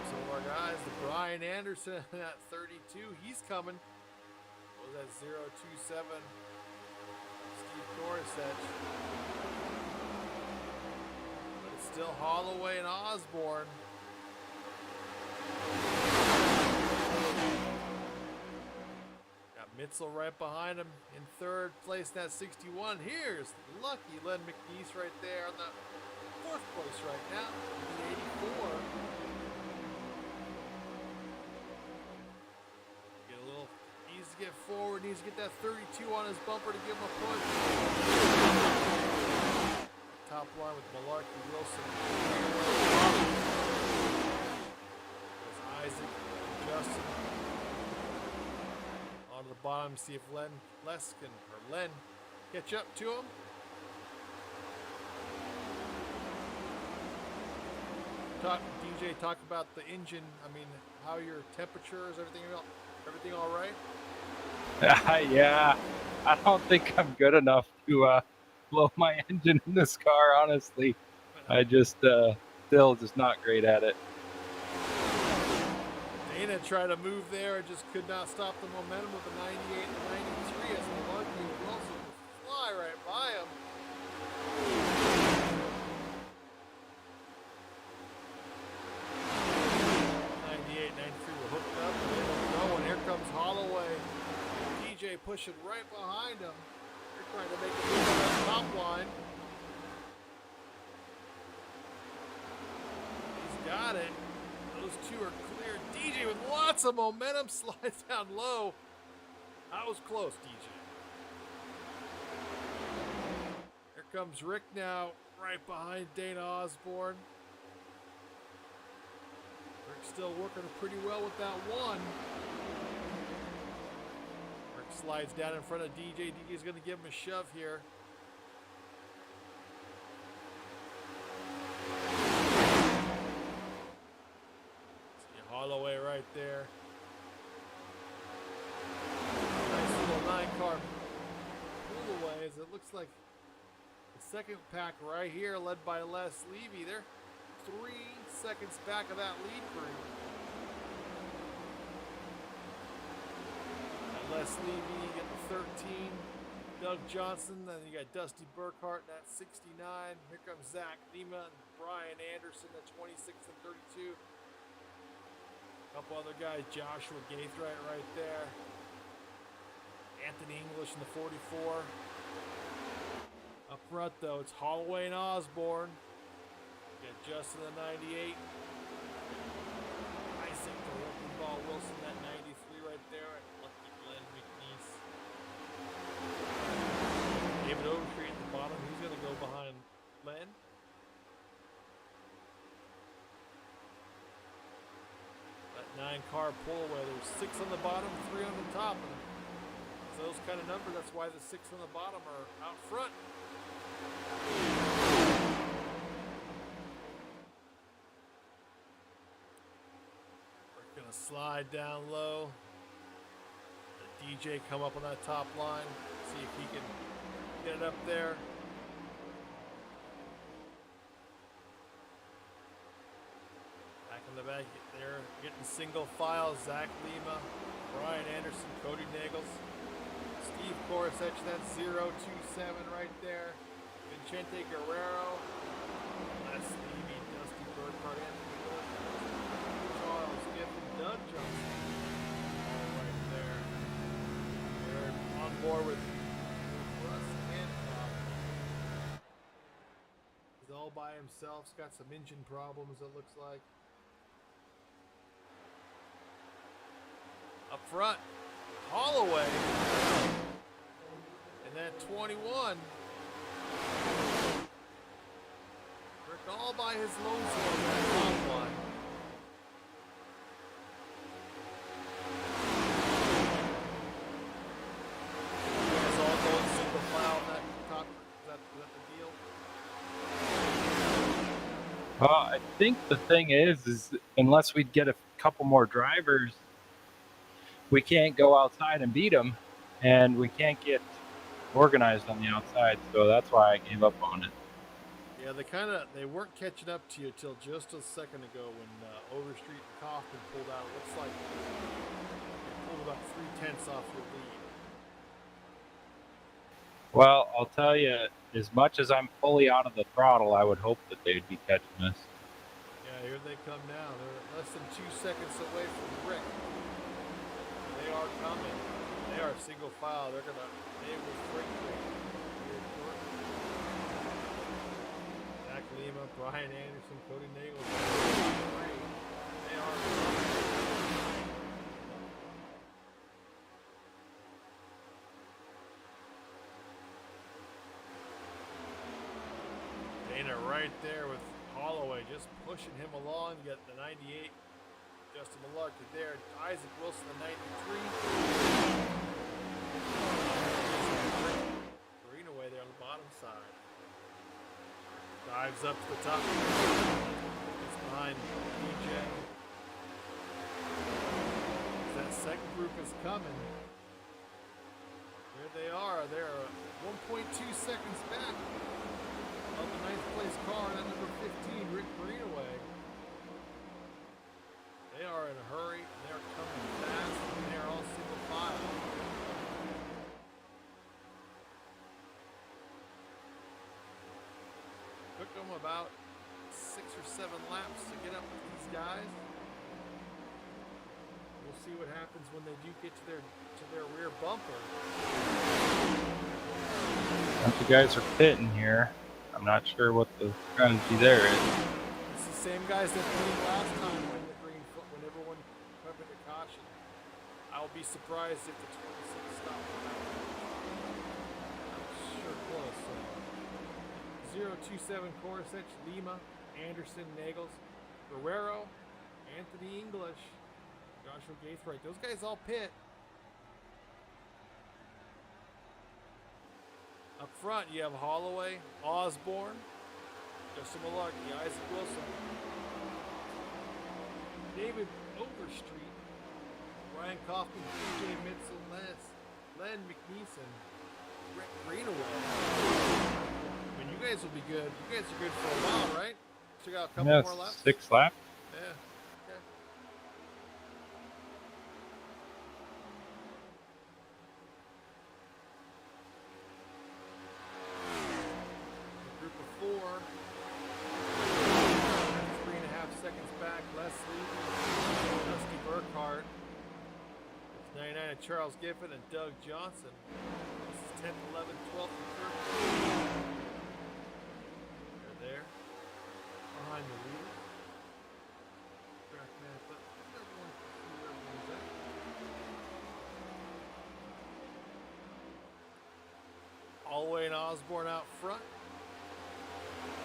A: Some of our guys, the Brian Anderson at 32, he's coming. What was that 027? Steve Gorisech. But it's still Holloway and Osborne. Got Mitzel right behind him in 3rd place, that 61. Here's lucky Len McNeese right there on the 4th place right now, the 84. Get a little easy to get forward. Needs to get that 32 on his bumper to give him a push. Top line with Malarkey, Wilson. There's Isaac and Justin. On the bottom, see if Len catch up to him. Talk about the engine. I mean, how your temperatures, everything all right?
C: Yeah, I don't think I'm good enough to blow my engine in this car. Honestly, I just still just not great at it.
A: Dana tried to move there and just could not stop the momentum of the 98 and 93 as Malarkey and Wilson just fly right by him. 98, 93 were hooked up and they don't go, and here comes Holloway. DJ pushing right behind him. They're trying to make a move on that top line. He's got it. Those two are clear. DJ with lots of momentum slides down low. That was close, DJ. Here comes Rick now, right behind Dana Osborne. Rick's still working pretty well with that one. Rick slides down in front of DJ. DJ's going to give him a shove here. Holloway right there. Nice little 9-car pull away as it looks like the second pack right here led by Les Levy. They're 3 seconds back of that lead group. And Les Levy getting the 13. Doug Johnson, then you got Dusty Burkhart at 69. Here comes Zach Lima and Brian Anderson at 26 and 32. Couple other guys, Joshua Gaithright right there. Anthony English in the 44. Up front though, it's Holloway and Osborne. You got Justin the 98. Isaac the Wilson Ball Wilson at 93 right there. And lucky Glenn McNeese. David Overstreet at the bottom. He's gonna go behind Len. That 9-car pull away. There's 6 on the bottom, 3 on the top. And those kind of numbers, that's why the 6 on the bottom are out front. We're gonna slide down low. Let DJ come up on that top line. See if he can get it up there. Back in the back, they're getting single file. Zach Lima, Brian Anderson, Cody Nagels, Steve Korsich, that's 027 right there. Vincente Guerrero, Les Levy, Dusty Burkhart, Anthony Wilson, Charles Giffen, Doug Johnson, all right there. They're on board with Russ Hancock. He's all by himself. He's got some engine problems, it looks like. Up front, Holloway, and that 21. Rick all by his lonesome on that top line. You guys all going single file on that top. Is that the deal?
C: Well, I think the thing is unless we get a couple more drivers, we can't go outside and beat them, and we can't get organized on the outside. So that's why I gave up on it.
A: Yeah, they weren't catching up to you till just a second ago when Overstreet and Kaufman pulled out. It looks like they pulled about 3/10 off your lead.
C: Well, I'll tell you, as much as I'm fully out of the throttle, I would hope that they'd be catching us.
A: Yeah, here they come now. They're less than 2 seconds away from Rick. They are coming. They are single file. They will break quick. Zach Lima, Brian Anderson, Cody Nagel. They are coming. Dana right there with Holloway just pushing him along. You got the 98, Justin Malarkey there. Isaac Wilson, the 93. Greenaway there on the bottom side. Dives up to the top. It's behind DJ. That second group is coming. There they are. They're 1.2 seconds back of the 9th place car, that number 15, Rick Greenaway. They are in a hurry. They're coming fast, and they're all single file. Took them about 6 or 7 laps to get up with these guys. We'll see what happens when they do get to their rear bumper.
C: Once the guys are pitting here, I'm not sure what the strategy there is.
A: It's the same guys that pitted last time when everyone covered the caution. I'll be surprised if the 26 stopped. Sure close. 027 Korsich, Lima, Anderson, Nagels, Guerrero, Anthony English, Joshua Gaithright. Those guys all pit. Up front, you have Holloway, Osborne, Justin Malarkey, Isaac Wilson, David Overstreet, Ryan Kaufman, PJ Mitchell, Len McNeeson, Rick Greenaway. I mean, you guys will be good. You guys are good for a while, right? Still got a couple
C: Yeah,
A: more laps?
C: 6 laps.
A: Yeah. Okay. The group of 4. 3.5 seconds back. Leslie, Dusty Burkhart. It's 99 of Charles Giffen and Doug Johnson. This is 10th, 11th, 12th, and 13th. They're there. Behind the leader. Track map up. Everyone can see where everyone's at. Holloway and Osborne out front.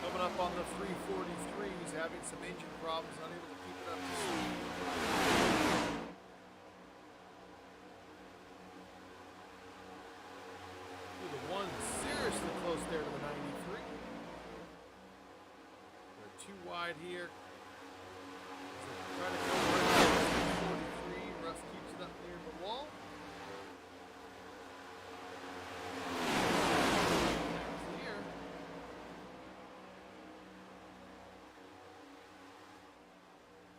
A: Coming up on the 343, he's having some engine problems, unable to keep it up to speed. Ooh, the one seriously close there to the 93. They're too wide here. Trying to come right to the 43. Russ keeps it up near the wall. Here.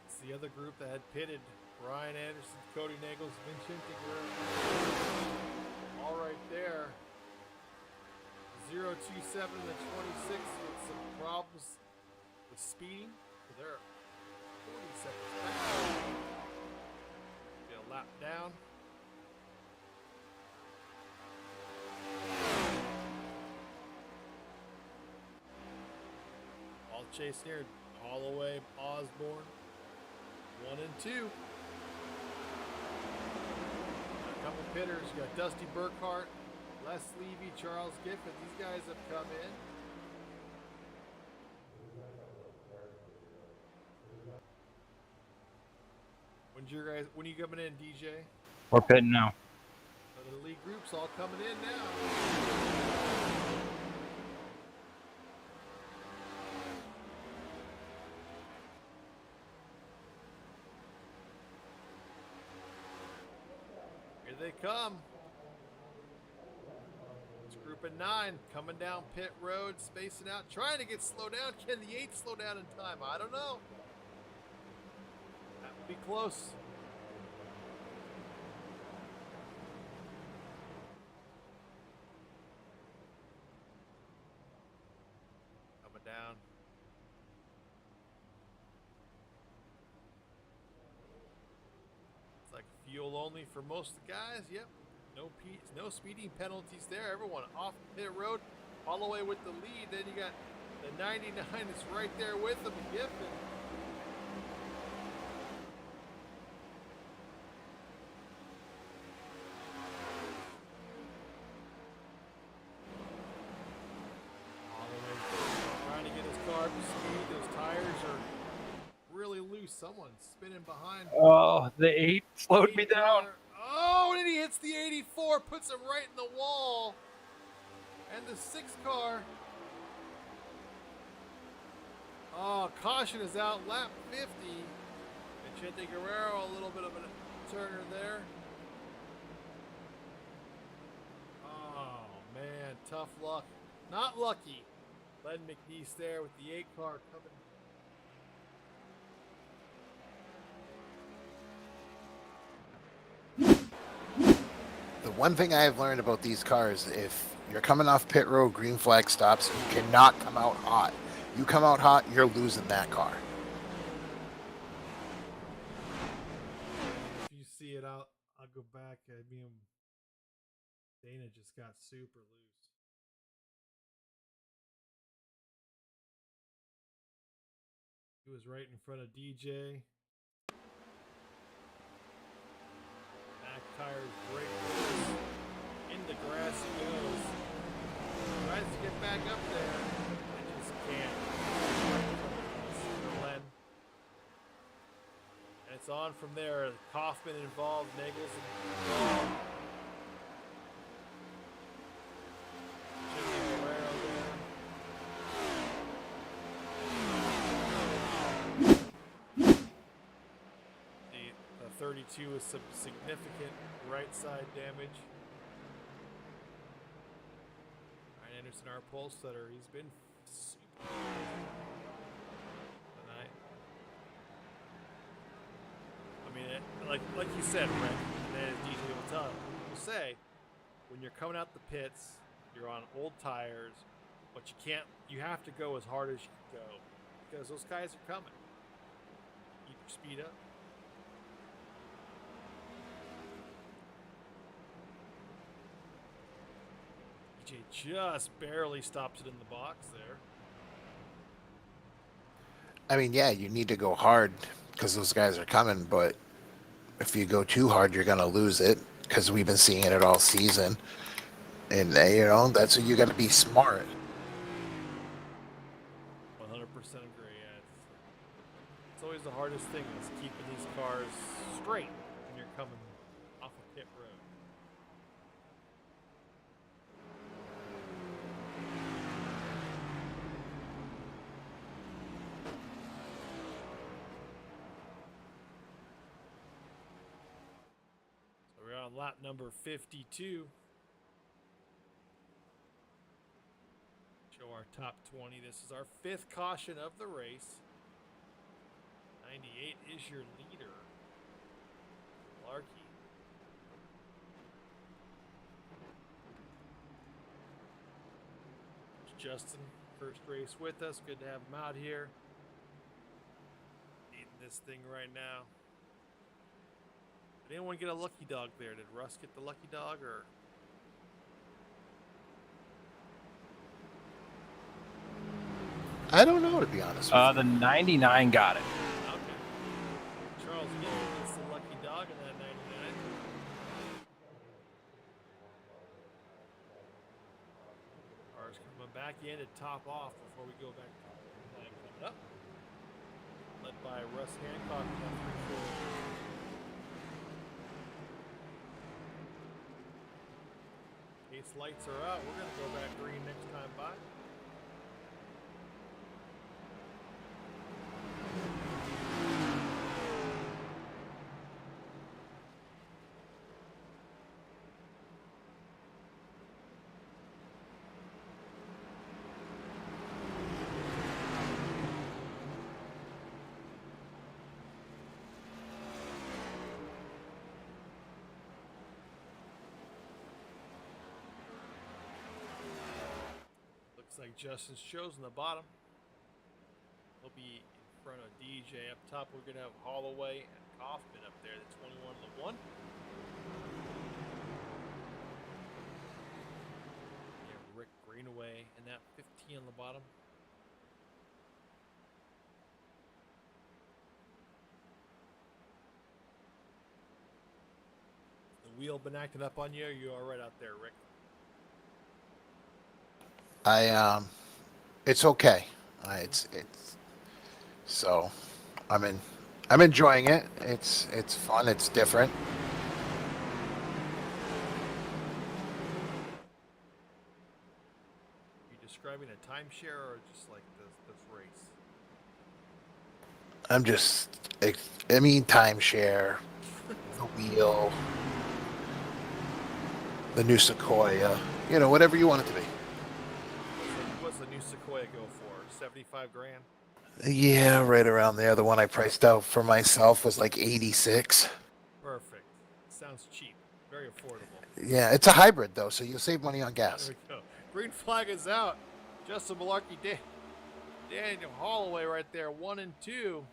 A: It's the other group that had pitted. Brian Anderson, Cody Nagels, Vincente Guerrero. All right there. 027 and 26 with some problems with speeding. So they're 40 seconds back. Get a lap down. All chase near Holloway, Osborne. 1 and 2. A couple pitters. You got Dusty Burkhart, Les Levy, Charles Giffen. These guys have come in. When are you coming in, DJ?
C: We're pitting now.
A: So the league group's all coming in now. Here they come. It's group of 9 coming down pit road, spacing out, trying to get slowed down. Can the 8 slow down in time? I don't know. That would be close. Coming down. It's like fuel only for most of the guys. Yep. No speeding penalties there. Everyone off pit road. Holloway with the lead. Then you got the 99 is right there with them. Giffen. Holloway trying to get a someone's spinning behind.
C: Oh, the 8 slowed me down.
A: car. Oh, and he hits the 84, puts him right in the wall. And the 6 car. Oh, caution is out, lap 50. Vicente Guerrero, a little bit of a turner there. Oh, man, tough luck. Not lucky. Len McNeese there with the 8 car coming.
B: The one thing I have learned about these cars, if you're coming off pit road, green flag stops, you cannot come out hot. You come out hot, you're losing that car.
A: If you see it out, I'll go back. I mean, Dana just got super loose. He was right in front of DJ. Back tires break loose. In the grass he goes. Tries to get back up there. I just can't. Len. And it's on from there. Kaufman involved, Nagels involved. Jimmy Guerrero there. The 32 with some significant right side damage. Ryan Anderson, our pole setter, he's been super tonight. I mean, like you said, Rick, and as DJ will say, when you're coming out the pits, you're on old tires, but you have to go as hard as you can go because those guys are coming. Keep your speed up. DJ just barely stops it in the box there.
B: I mean, yeah, you need to go hard because those guys are coming, but if you go too hard, you're going to lose it because we've been seeing it all season. And, that's what you got to be smart.
A: 100% agree. Yeah, it's always the hardest thing is keeping these cars straight when you're coming off a pit road. So we're on lap number 52. Show our top 20. This is our 5th caution of the race. 98 is your leader. Larky. Justin, first race with us. Good to have him out here. Eating this thing right now. Did anyone get a lucky dog there? Did Russ get the lucky dog or?
B: I don't know, to be honest with you.
C: The 99 got it.
A: Okay. Charles gets the lucky dog in that 99. Cars coming back in to top off before we go back to the line coming up. Led by Russ Hancock in that 3-4. Case lights are out. We're going to go back green next time by. Looks like Justin's chosen the bottom. He'll be in front of DJ. Up top, we're going to have Holloway and Kaufman up there, the 21 and the 1. Yeah, Rick Greenaway and that 15 on the bottom. The wheel been acting up on you? Or you all right out there, Rick?
B: It's okay. So, I mean, I'm enjoying it. It's fun. It's different.
A: You describing a timeshare or just like this race?
B: I'm just, I mean, timeshare, the wheel, the new Sequoia, whatever you want it to be.
A: What's the new Sequoia go for? 75 grand?
B: Yeah, right around there. The one I priced out for myself was like 86.
A: Perfect. Sounds cheap. Very affordable.
B: Yeah, it's a hybrid though, so you'll save money on
A: There
B: gas.
A: we go. Green flag is out. Justin Malarkey, Daniel Holloway right there, 1 and 2.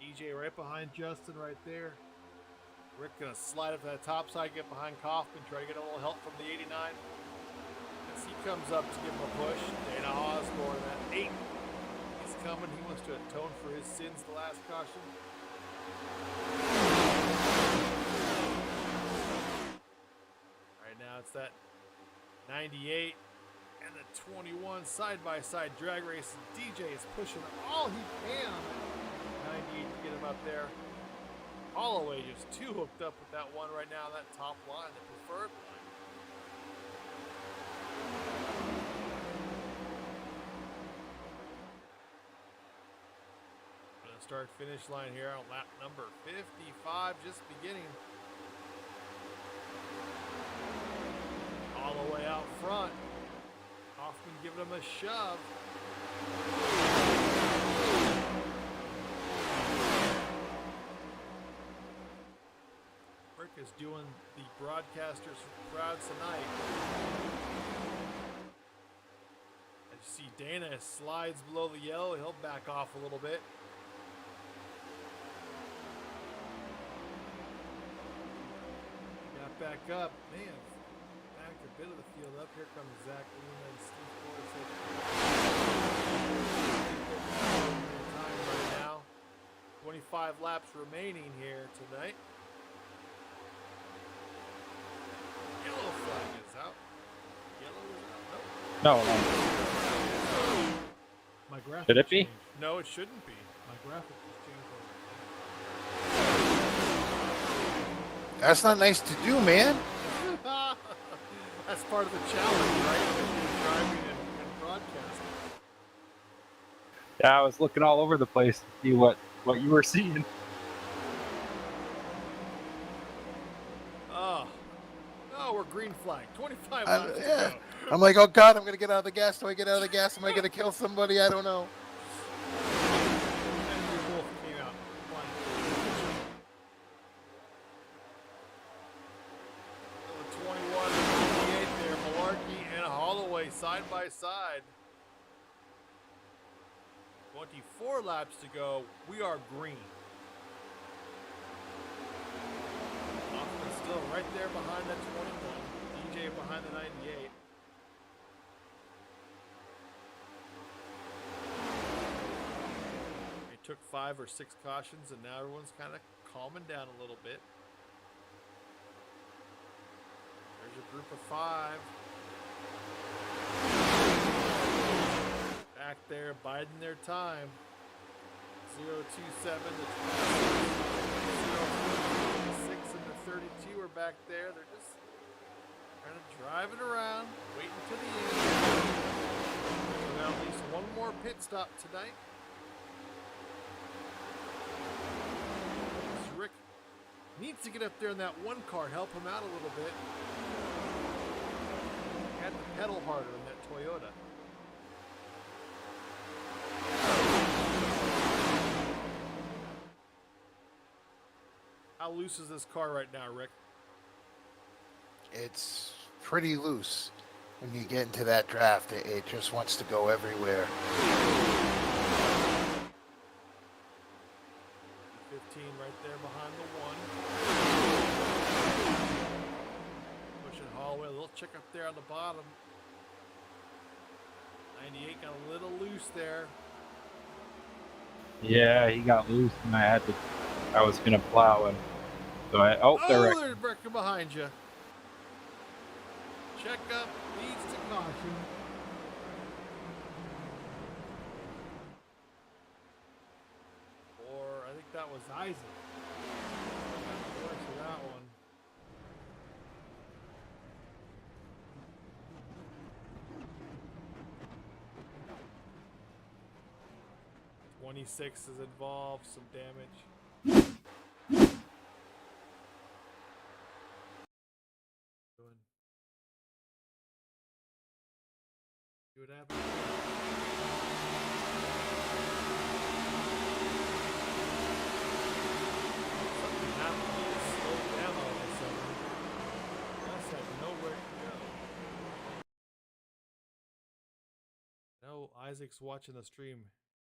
A: DJ right behind Justin right there. Rick gonna slide up to that top side, get behind Kaufman, try to get a little help from the 89. As he comes up to give him a push, Dana Osborne at 8. He's coming. He wants to atone for his sins the last caution. Right now it's that 98 and the 21 side-by-side drag race. DJ is pushing all he can on that 98 to get him up there. Holloway just too hooked up with that one right now, that top line, the preferred line. Gonna start finish line here on lap number 55, just beginning. Holloway out front. Hoffman giving him a shove. Rick is doing the broadcasters proud tonight. As you see, Dana slides below the yellow. He'll back off a little bit. Got back up. Man, backed a bit of the field up. Here comes Zach Luna and Steve Forsythe. Time right now. 25 laps remaining here tonight. Yellow flag is out. Yellow is out. Nope.
C: No.
A: My graphic
C: Should it be?
A: changed. No, it shouldn't be. My graphic just changed.
B: That's not nice to do, man.
A: That's part of the challenge, right? Driving and broadcasting.
C: Yeah, I was looking all over the place to see what you were seeing.
A: Oh, we're green flag. 25 laps to
B: Yeah.
A: go.
B: I'm like, oh God, I'm gonna get out of the gas. Do I get out of the gas? Am I gonna kill somebody? I don't know.
A: And we both came out. The 21 and 28 there. Malarkey and Holloway side by side. 24 laps to go. We are green. Hoffman's still right there behind that 21. DJ behind the 98. They took 5 or 6 cautions, and now everyone's kind of calming down a little bit. There's a group of 5. Back there, biding their time. 027 to 26 and the 32 are back there. They're just kind of driving around, waiting to the end. So now at least one more pit stop tonight. So Rick needs to get up there in that one car, help him out a little bit. He had to pedal harder in that Toyota. How loose is this car right now, Rick?
B: It's pretty loose. When you get into that draft, it just wants to go everywhere.
A: 15 right there behind the 1. Pushing Holloway, a little chick up there on the bottom. 98 got a little loose there.
C: Yeah, he got loose, and I was gonna plow him. So
A: They're wrecking behind you. Check up leads to caution. I think that was Isaac. Works for that one. '26 is involved. Some damage. See what happens. Something happened. He just slowed down all of a sudden. Gus had nowhere to go. No, Isaac's watching the stream.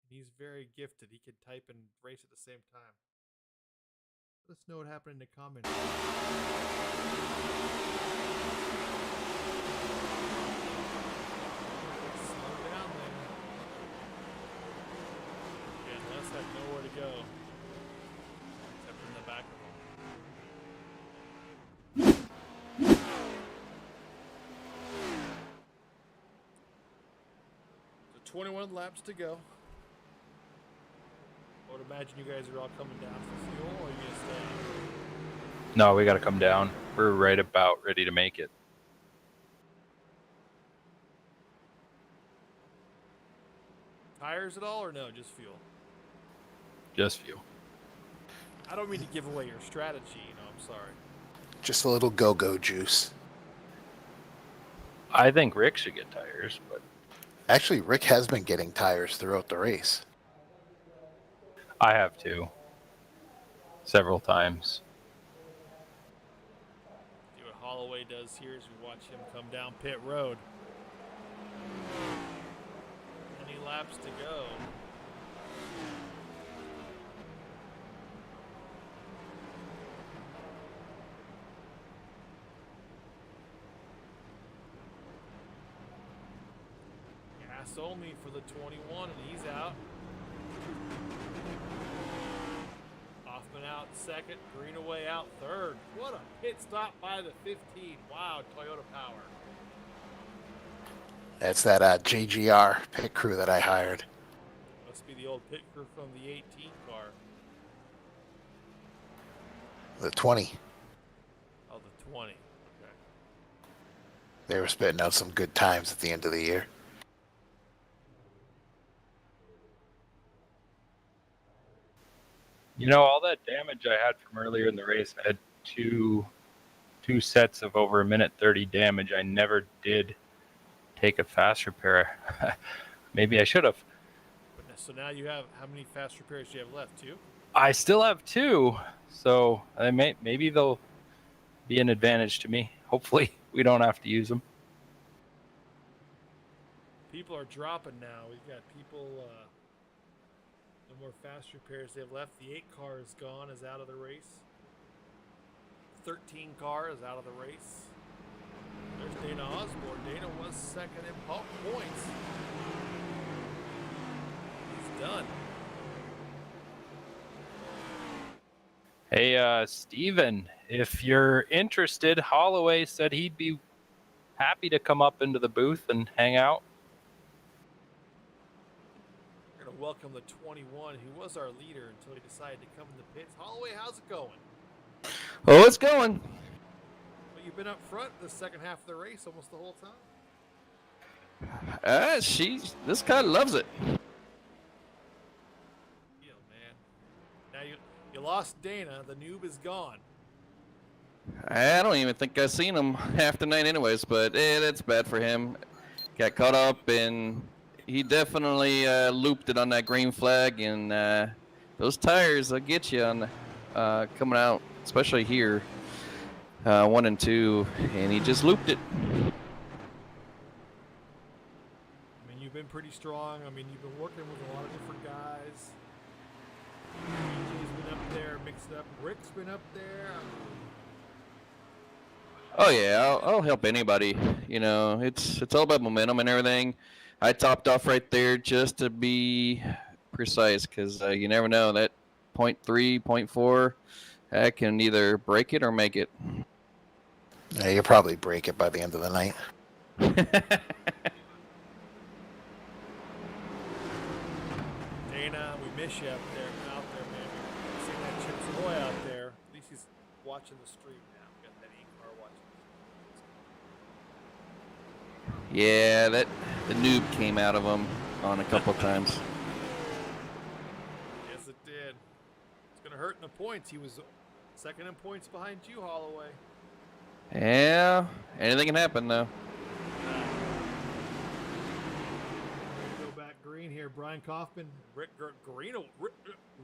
A: He's very gifted. He can type and race at the same time. Let us know what happened in the comments. Slow down there. Yeah, Les had nowhere to go. Except in the back of him. So 21 laps to go. I would imagine you guys are all coming down for fuel, or are you gonna stay?
C: No, we got to come down. We're right about ready to make it.
A: Tires at all, or no? Just fuel?
C: Just fuel.
A: I don't mean to give away your strategy, I'm sorry.
B: Just a little go-go juice.
C: I think Rick should get tires, but
B: Actually, Rick has been getting tires throughout the race.
C: I have too. Several times.
A: See what Holloway does here as we watch him come down pit road. 20 laps to go. Gas only for the 21, and he's out. Hoffman out second, Greenaway out third. What a pit stop by the 15. Wow, Toyota power.
B: That's that JGR pit crew that I hired.
A: Must be the old pit crew from the 18 car.
B: The 20.
A: Oh, the 20. Okay.
B: They were spitting out some good times at the end of the year.
C: You know, all that damage I had from earlier in the race, I had two sets of over 1:30 damage. I never did take a fast repair. Maybe I should have.
A: So now you have, how many fast repairs do you have left? 2?
C: I still have 2, so maybe they'll be an advantage to me. Hopefully, we don't have to use them.
A: People are dropping now. We've got people, no more fast repairs they have left. The 8 car is gone, is out of the race. 13 car is out of the race. There's Dana Osborne. Dana was second in points. He's done.
C: Hey, Steven, if you're interested, Holloway said he'd be happy to come up into the booth and hang out.
A: We're going to welcome the 21, who was our leader until he decided to come in the pits. Holloway, how's it going?
E: Oh, it's going.
A: Well, you've been up front the second half of the race almost the whole time.
E: This guy loves it.
A: Yeah, man. Now you lost Dana. The noob is gone.
E: I don't even think I've seen him half the night anyways, but that's bad for him. Got caught up, and he definitely looped it on that green flag, and those tires will get you on coming out, especially here, 1 and 2, and he just looped it.
A: I mean, you've been pretty strong. I mean, you've been working with a lot of different guys. DJ's been up there, mixed up. Rick's been up there.
E: Oh yeah, I'll help anybody. You know, it's all about momentum and everything. I topped off right there just to be precise, because you never know, that 0.3, 0.4, that can either break it or make it.
B: Yeah, you'll probably break it by the end of the night.
A: Dana, we miss you out there, man. Greenway out there. At least he's watching the stream now. We got that car watching.
E: Yeah, the noob came out of him on a couple times.
A: Yes, it did. It's gonna hurt in the points. He was second in points behind you, Holloway.
E: Yeah, anything can happen though.
A: Go back green here. Brian Kaufman, Rick Green.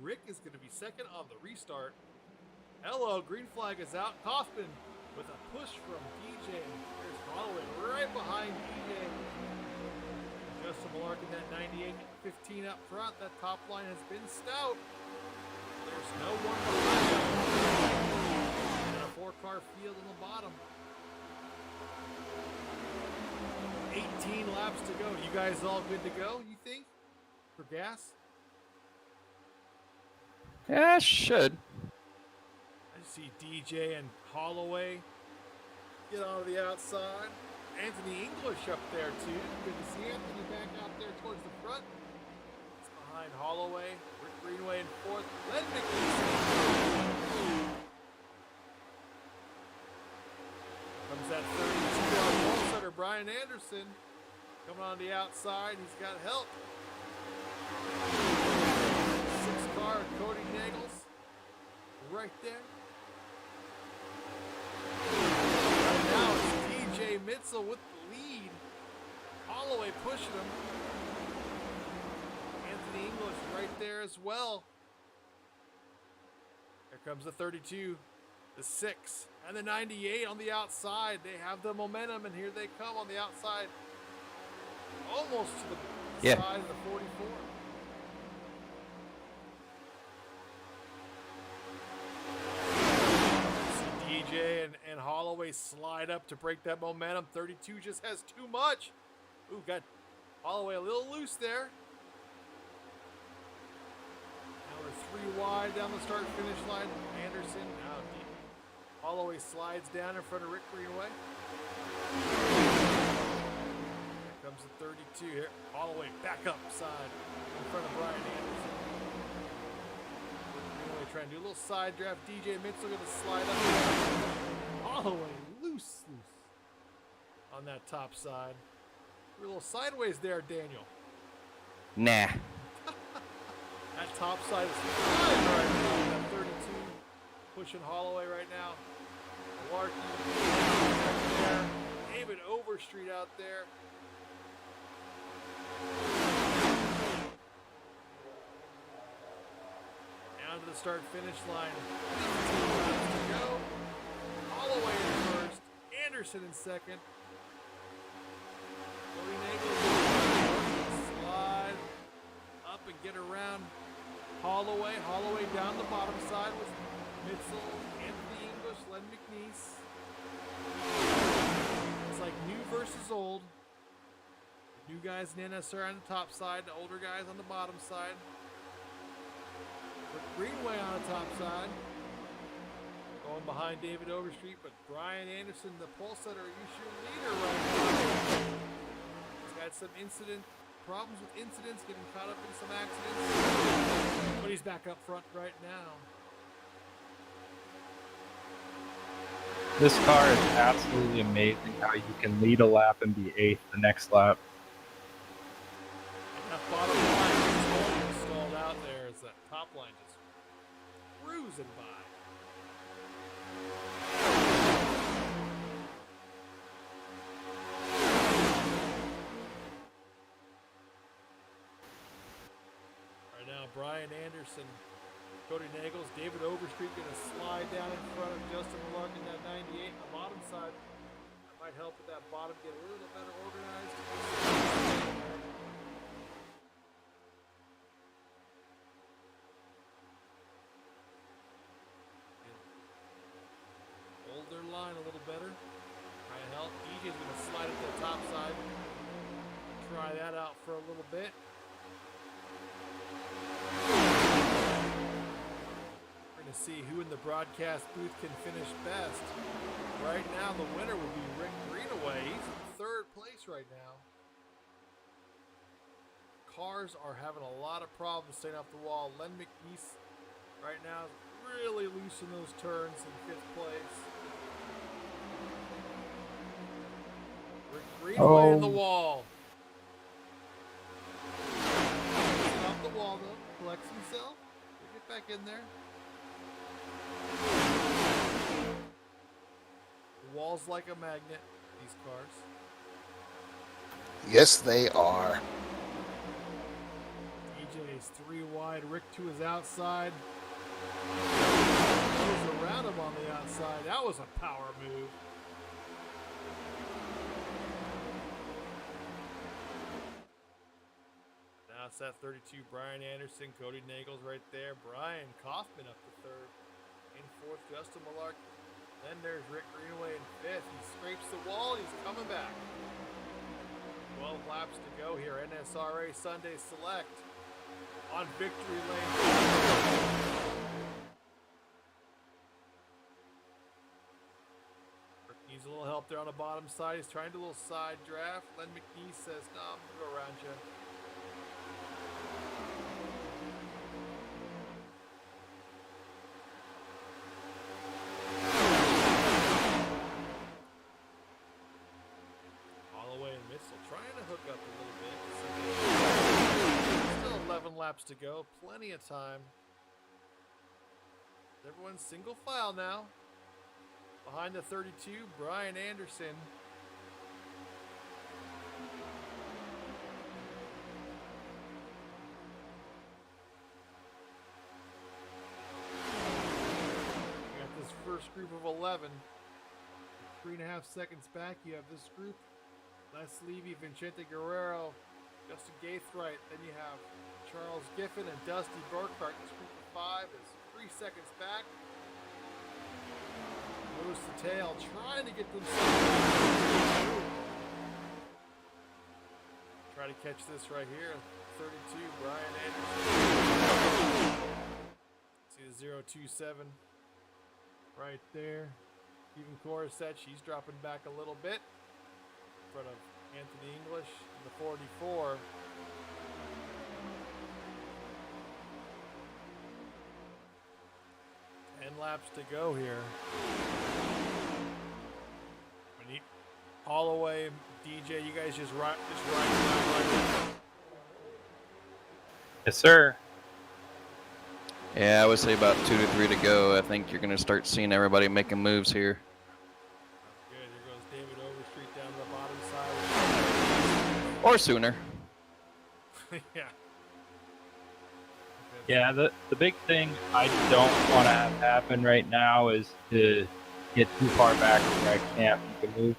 A: Rick is going to be second on the restart. Hello, green flag is out. Kaufman with a push from DJ. There's Holloway right behind DJ. Justin Malarkin, that 98, 15 up front. That top line has been stout. There's no one behind him. And a 4-car field on the bottom. 18 laps to go. You guys all good to go, you think? For gas?
E: Yeah, should.
A: I see DJ and Holloway get onto the outside. Anthony English up there too. Good to see Anthony back out there towards the front. It's behind Holloway. Rick Greenway in fourth. Len McNeese. Comes that 32-yard ball setter, Brian Anderson. Coming on the outside. He's got help. 6-car, Cody Nagels. Right there. Right now it's DJ Mitzel with the lead. Holloway pushing him. Anthony English right there as well. Here comes the 32, the 6, and the 98 on the outside. They have the momentum, and here they come on the outside. Almost to the side of the 44. DJ and Holloway slide up to break that momentum. 32 just has too much. Ooh, got Holloway a little loose there. Now we're 3 wide down the start-finish line. Anderson now deep. Holloway slides down in front of Rick Greenway. Here comes the 32 here. Holloway back up side in front of Brian Anderson. Greenway trying to do a little side draft. DJ Mitchell going to slide up. Holloway loose on that top side. We're a little sideways there, Daniel.
E: Nah.
A: That top side is flying right now. That 32 pushing Holloway right now. Larkin there. David Overstreet out there. Down to the start-finish line. 15 laps to go. Holloway in first. Anderson in second. Cody Nagel slide up and get around Holloway. Holloway down the bottom side with Mitzel, Anthony English, Len McNeese. It's like new versus old. The new guys in NSRA on the top side, the older guys on the bottom side. With Greenway on the top side. Going behind David Overstreet, but Brian Anderson, the pole setter, you should leader right now. He's got some problems with incidents, getting caught up in some accidents. But he's back up front right now.
C: This car is absolutely amazing how you can lead a lap and be 8th the next lap.
A: And that bottom line is totally stalled out there as that top line just cruising by. Right now, Brian Anderson, Cody Nagels, David Overstreet going to slide down in front of Justin Malarkin, that 98 on the bottom side. That might help with that bottom get a little better organized. Hold their line a little better. Try to help. DJ's going to slide it to the top side. Try that out for a little bit. We're going to see who in the broadcast booth can finish best. Right now, the winner will be Rick Greenaway. He's in third place right now. Cars are having a lot of problems staying off the wall. Len McNeese right now is a really loosen those turns in 5th place. Rick Greenway in the wall. He's off the wall though. Collects himself. We'll get back in there. The wall's like a magnet, these cars.
B: Yes, they are.
A: DJ is 3 wide. Rick to his outside. Goes around him on the outside. That was a power move. Now it's at 32. Brian Anderson, Cody Nagel's right there. Brian Kaufman up to 3rd. In 4th, Justin Malarkey. Then there's Rick Greenaway in 5th. He scrapes the wall. He's coming back. 12 laps to go here. NSRA Sunday Select on victory lane. Rick needs a little help there on the bottom side. He's trying to do a little side draft. Len McNeese says, no, I'm going to go around you. Trying to hook up a little bit. Still 11 laps to go. Plenty of time. Everyone's single file now. Behind the 32, Brian Anderson. You got this first group of 11. 3.5 seconds back, you have this group. Les Levy, Vincente Guerrero, Justin Gaithright. Then you have Charles Giffen and Dusty Burkhart. This group of 5 is 3 seconds back. Notice the tail, trying to get themselves. Try to catch this right here. 32, Brian Anderson. See the 027 right there. Even Korsech, he's dropping back a little bit. In front of Anthony English in the 44. Ten laps to go here. Holloway, DJ, you guys just ride right.
C: Yes, sir.
E: Yeah, I would say about 2 to 3 to go. I think you're going to start seeing everybody making moves here.
A: Good. Here goes David Overstreet down to the bottom side.
E: Or sooner.
A: Yeah.
C: Yeah, the big thing I don't want to have happen right now is to get too far back where I can't make a move.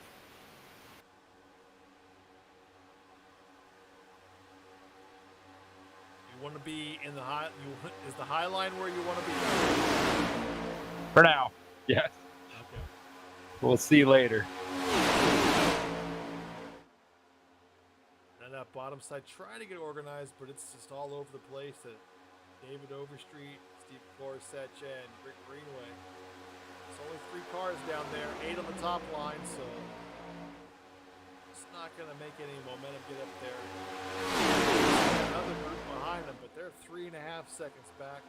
A: You want to be in the high. Is the high line where you want to be?
C: For now, yes.
A: Okay.
C: We'll see later.
A: And that bottom side trying to get organized, but it's just all over the place. David Overstreet, Steve Korsech, and Rick Greenway. It's only 3 cars down there, 8 on the top line, so it's not going to make any momentum get up there. Another group behind them, but they're 3.5 seconds back.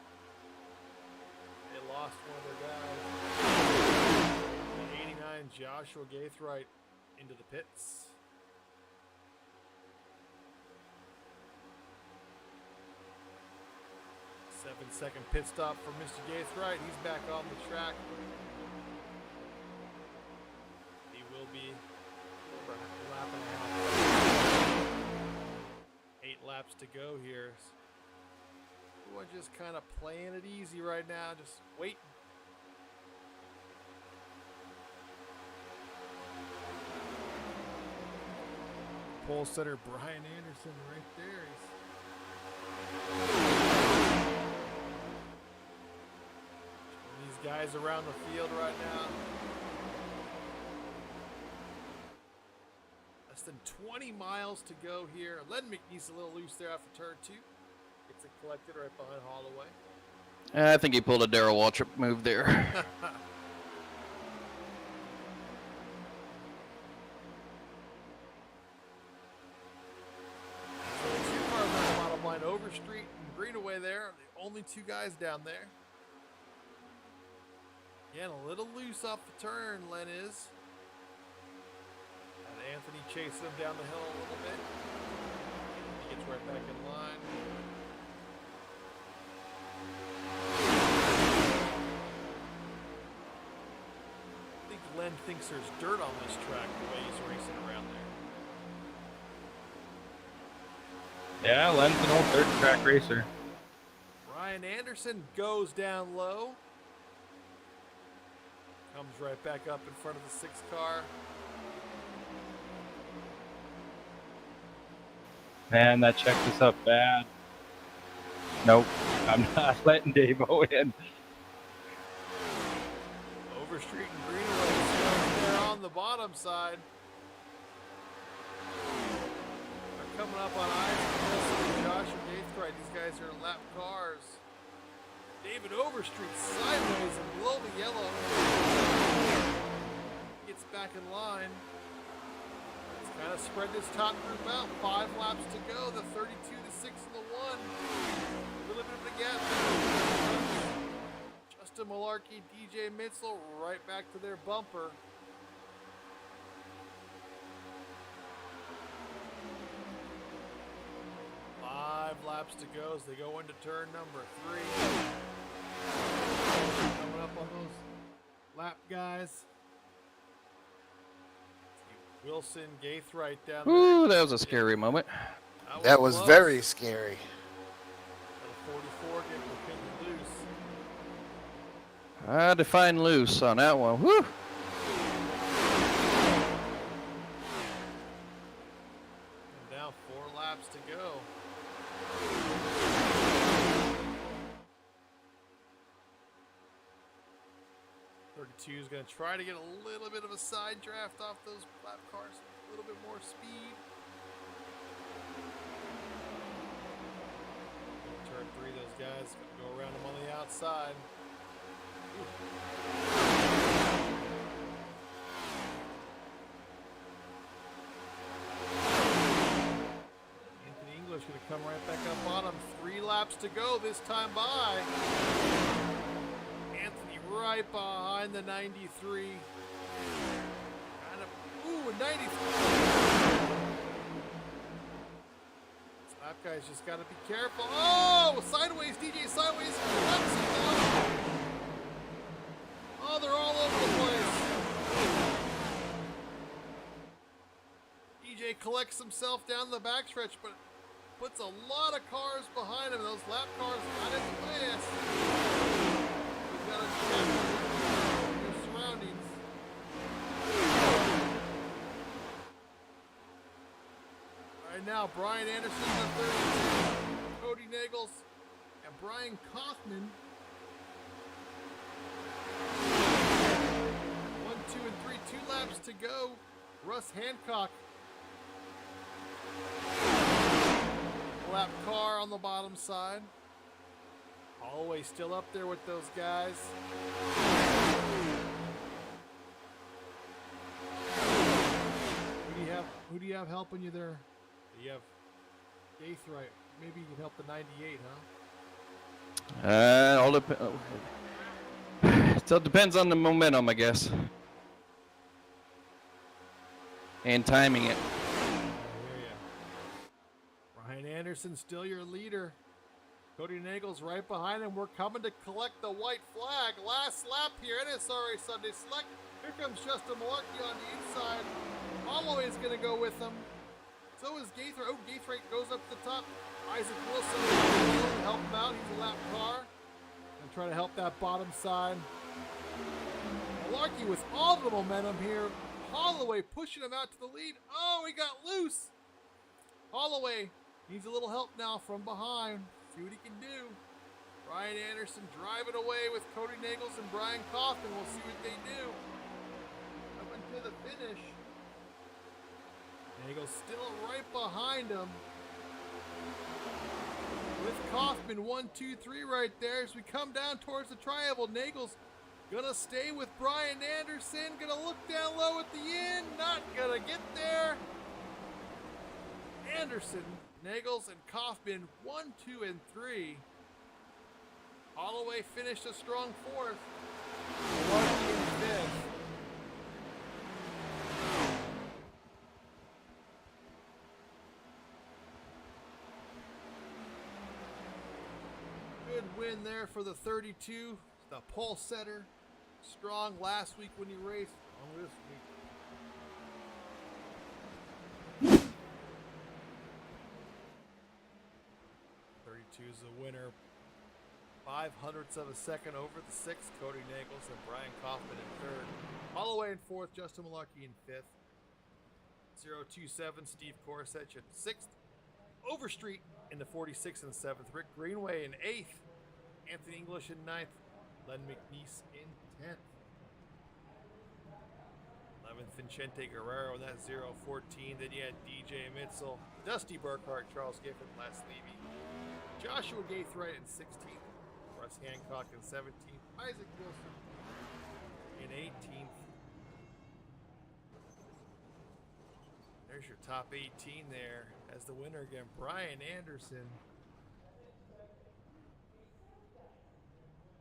A: They lost one of their guys. The 89, Joshua Gaithright into the pits. 7-second pit stop for Mr. Gaithright. He's back on the track. He will be over a lap and a half. 8 laps to go here. Everyone just kind of playing it easy right now, just waiting. Pole setter Brian Anderson right there. These guys around the field right now. Less than 20 miles to go here. Len McNeese a little loose there after turn 2. Gets it collected right behind Holloway.
E: I think he pulled a Darrell Waltrip move there.
A: So 2 cars on the bottom line. Overstreet and Greenaway there. The only 2 guys down there. Again, a little loose off the turn, Len is. And Anthony chasing him down the hill a little bit. He gets right back in line. I think Len thinks there's dirt on this track the way he's racing around there.
C: Yeah, Len's an old dirt track racer.
A: Ryan Anderson goes down low. Comes right back up in front of the 6 car.
C: Man, that checked us up bad. Nope, I'm not letting Dave-O in.
A: Overstreet and Greenaway there on the bottom side. They're coming up on Isaac Wilson and Joshua Gaithright. These guys are lap cars. David Overstreet sideways and below the yellow. Gets back in line. It's kind of spread this top group out. 5 laps to go. The 32 to 6 and the 1. A little bit of a gap. Justin Malarkey, DJ Mitzel, right back to their bumper. Five laps to go as they go into turn number 3. Coming up on those lap guys. Wilson, Gaithright down there.
E: Ooh, that was a scary moment.
B: That was
A: close.
B: very scary.
A: The 44 getting the pin loose.
E: I define loose on that one. Woo!
A: And now 4 laps to go. Is going to try to get a little bit of a side draft off those lap cars, a little bit more speed. Turn 3, those guys go around them on the outside. Anthony English going to come right back up on him. 3 laps to go this time by. Anthony right behind the 93. Kind of, ooh, a 93. Lap guys just got to be careful. Oh, sideways, DJ sideways. Oh, they're all over the place. DJ collects himself down the backstretch, but puts a lot of cars behind him. Those lap cars kind of fast. He's got to check their surroundings. Right now, Brian Anderson in the 32, Cody Nagels, and Brian Kaufman. 1, 2, and 3, 2 laps to go. Russ Hancock. Lap car on the bottom side. Always still up there with those guys. Who do you have helping you there? You have Gaithright. Maybe you can help the 98, huh?
E: Still depends on the momentum, I guess, and timing it.
A: I hear ya. Ryan Anderson still your leader. Cody Nagels right behind him. We're coming to collect the white flag. Last lap here, NSRA Sunday Select. Here comes Justin Malarkey on the inside. Holloway's going to go with him. So is Gaithright. Oh, Gaithright goes up to the top. Isaac Wilson will help him out. He's a lap car. And try to help that bottom side. Malarkey with all the momentum here. Holloway pushing him out to the lead. Oh, he got loose. Holloway needs a little help now from behind. See what he can do. Ryan Anderson driving away with Cody Nagels and Brian Kaufman. We'll see what they do. Up into the finish. Nagels still right behind him. With Kaufman, 1, 2, 3 right there. As we come down towards the triangle, Nagels gonna stay with Brian Anderson. Gonna look down low at the end. Not gonna get there. Anderson, Nagels, and Kaufman, 1, 2, and 3. Holloway finished a strong 4th. win there for the 32. The pole setter. Strong last week when he raced. Strong this week. 32 is the winner. 0.05 of a second over the sixth. Cody Nagels and Brian Kaufman in third. Holloway in fourth. Justin Malarkey in fifth. 027 Steve Korsich in sixth. Overstreet in the 46th and seventh. Rick Greenway in eighth. Anthony English in ninth. Len McNeese in 10th. 11th Vincente Guerrero in that 014. Then you had DJ Mitzel, Dusty Burkhart, Charles Giffen, Les Levy, Joshua Gaithright in 16th. Russ Hancock in 17th. Isaac Wilson in 18th. There's your top 18 there. As the winner again, Brian Anderson.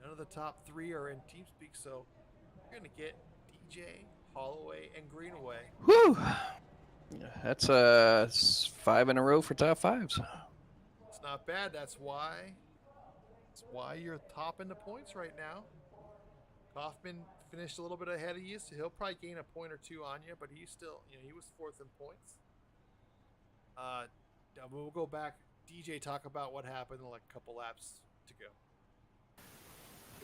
A: None of the top three are in TeamSpeak, so you're going to get DJ, Holloway, and Greenaway.
E: Whew. That's 5 in a row for top fives.
A: It's not bad. That's why you're top in the points right now. Kaufman finished a little bit ahead of you, so he'll probably gain a point or two on you, but he's still, he was fourth in points. We'll go back. DJ, talk about what happened in like a couple laps to go.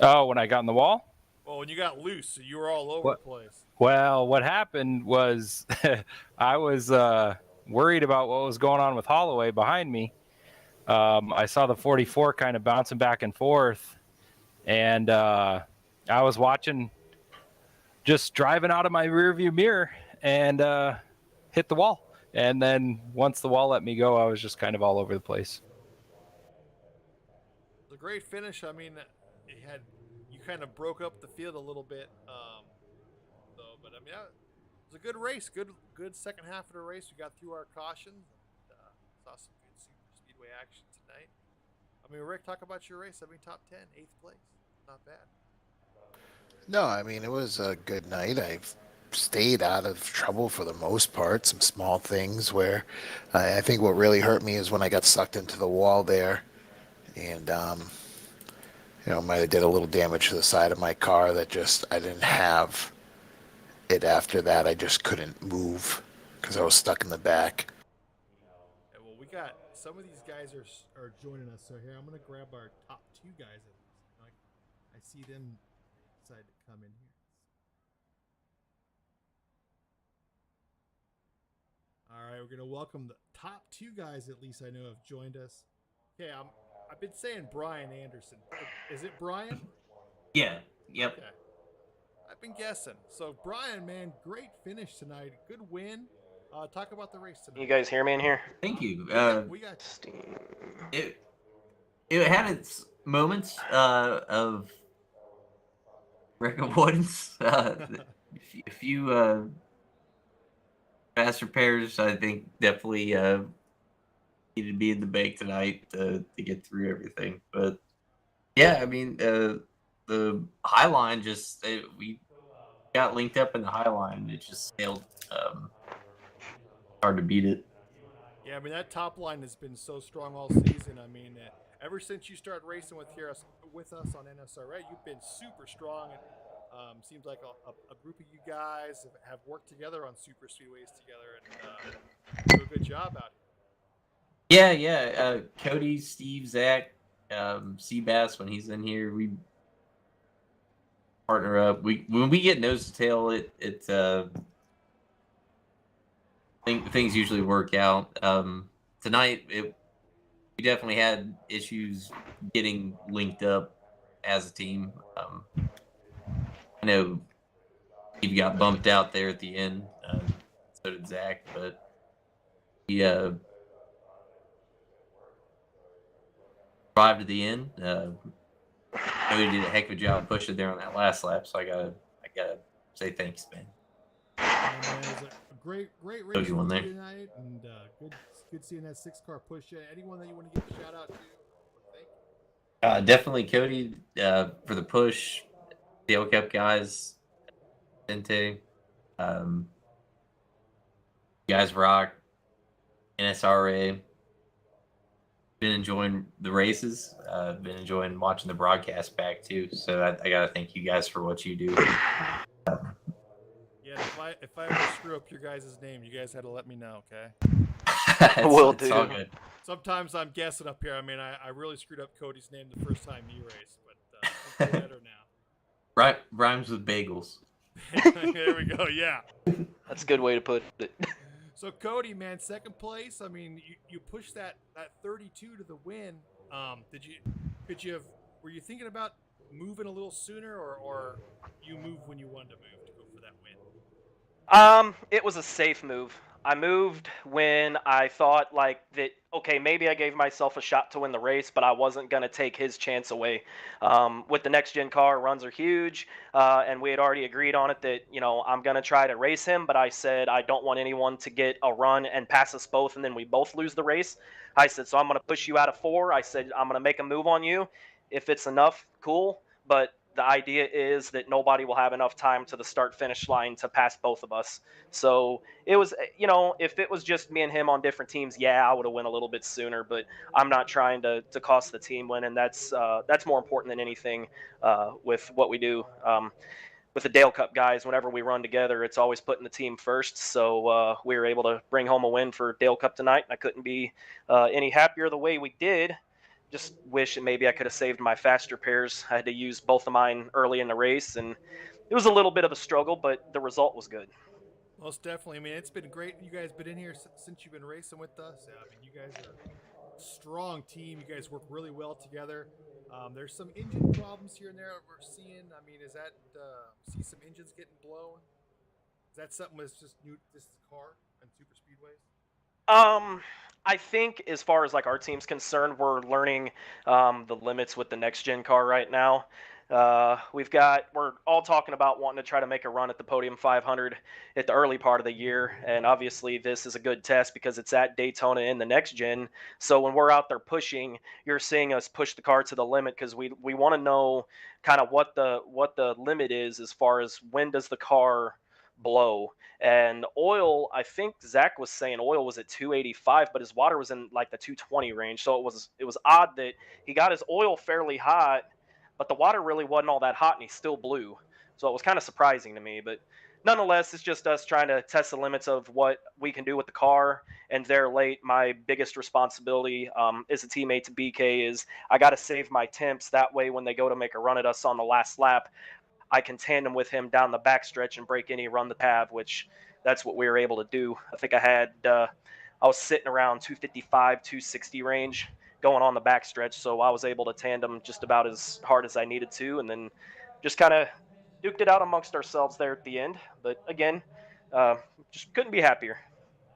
C: Oh, when I got in the wall?
A: Well, when you got loose, so you were all over the place.
C: Well, what happened was I was worried about what was going on with Holloway behind me. I saw the 44 kind of bouncing back and forth, and I was watching, just driving out of my rearview mirror and hit the wall. And then once the wall let me go, I was just kind of all over the place.
A: It was a great finish. I mean, you kind of broke up the field a little bit. But I mean, it was a good race. Good second half of the race. We got through our cautions. And, saw some good super speedway action tonight. I mean, Rick, talk about your race. I mean, top 10, 8th place. Not bad.
B: No, I mean, it was a good night. I've stayed out of trouble for the most part. Some small things where I think what really hurt me is when I got sucked into the wall there. And, might have did a little damage to the side of my car that just, I didn't have it after that. I just couldn't move because I was stuck in the back.
A: Yeah, well, we got some of these guys are joining us. So here, I'm going to grab our top 2 guys. I see them decide to come in here. All right, we're going to welcome the top 2 guys, at least I know, have joined us. Okay, I've been saying Brian Anderson. Is it Brian?
F: Yeah. Yep.
A: Okay. I've been guessing. So, Brian, man, great finish tonight. Good win. Talk about the race tonight.
G: You guys hear me in here?
F: Thank you.
A: We got
G: Steam.
F: It had its moments of wreck avoidance. A few fast repairs, I think, definitely needed to be in the bank tonight to get through everything. But yeah, I mean, the high line we got linked up in the high line. It just sailed. Hard to beat it.
A: Yeah, I mean, that top line has been so strong all season. I mean, ever since you started racing with us on NSRA, you've been super strong. And seems like a group of you guys have worked together on super speedways together and do a good job out here.
F: Yeah. Cody, Steve, Zach, Seabass, when he's in here, we partner up. When we get nose to tail, things usually work out. Tonight, we definitely had issues getting linked up as a team. I know Steve got bumped out there at the end. So did Zach, but he survived to the end. Cody did a heck of a job pushing there on that last lap, so I gotta say thanks, man.
A: It was a great race tonight, and good seeing that 6-car push. Anyone that you want to give a shout out to?
F: Definitely Cody for the push. The L Cup guys, Vicente, guys rock, NSRA, been enjoying the races. Been enjoying watching the broadcast back too. So I got to thank you guys for what you do.
A: Yeah, and if I ever screw up your guys' name, you guys had to let me know, okay?
F: It's all good.
A: Sometimes I'm guessing up here. I mean, I really screwed up Cody's name the first time he raced, but I'm better now.
F: Right, rhymes with bagels.
A: There we go. Yeah.
G: That's a good way to put it.
A: So Cody, man, second place. I mean, you pushed that 32 to the win. Were you thinking about moving a little sooner, or you moved when you wanted to move to go for that win?
G: It was a safe move. I moved when I thought like that. Okay, maybe I gave myself a shot to win the race, but I wasn't gonna take his chance away. With the next gen car, runs are huge, and we had already agreed on it that I'm gonna try to race him. But I said I don't want anyone to get a run and pass us both, and then we both lose the race. I said so I'm gonna push you out of 4. I said I'm gonna make a move on you. If it's enough, cool. But the idea is that nobody will have enough time to the start finish line to pass both of us. So it was, if it was just me and him on different teams, yeah, I would have went a little bit sooner. But I'm not trying to cost the team win, and that's more important than anything with what we do. With the Dale Cup guys, whenever we run together, it's always putting the team first. So we were able to bring home a win for Dale Cup tonight, and I couldn't be any happier the way we did. Just wish that maybe I could have saved my faster pairs. I had to use both of mine early in the race, and it was a little bit of a struggle, but the result was good.
A: Most definitely. I mean, it's been great. You guys been in here since you've been racing with us. I mean, you guys are a strong team. You guys work really well together. There's some engine problems here and there we're seeing. I mean, is that see some engines getting blown? Is that something that's just new this car and super speedways?
G: I think as far as like our team's concerned, we're learning the limits with the next gen car right now. We're all talking about wanting to try to make a run at the Podium 500 at the early part of the year, and obviously this is a good test because it's at Daytona in the next gen. So when we're out there pushing, you're seeing us push the car to the limit because we want to know kind of what the limit is as far as when does the car blow. And oil, I think Zach was saying oil was at 285, but his water was in like the 220 range. So it was odd that he got his oil fairly hot, but the water really wasn't all that hot, and he still blew. So it was kind of surprising to me. But nonetheless, it's just us trying to test the limits of what we can do with the car. And there late, my biggest responsibility as a teammate to BK is I got to save my temps. That way, when they go to make a run at us on the last lap, I can tandem with him down the backstretch and break any run the pav, which that's what we were able to do. I think I was sitting around 255, 260 range going on the backstretch, so I was able to tandem just about as hard as I needed to, and then just kind of duked it out amongst ourselves there at the end. But again, just couldn't be happier.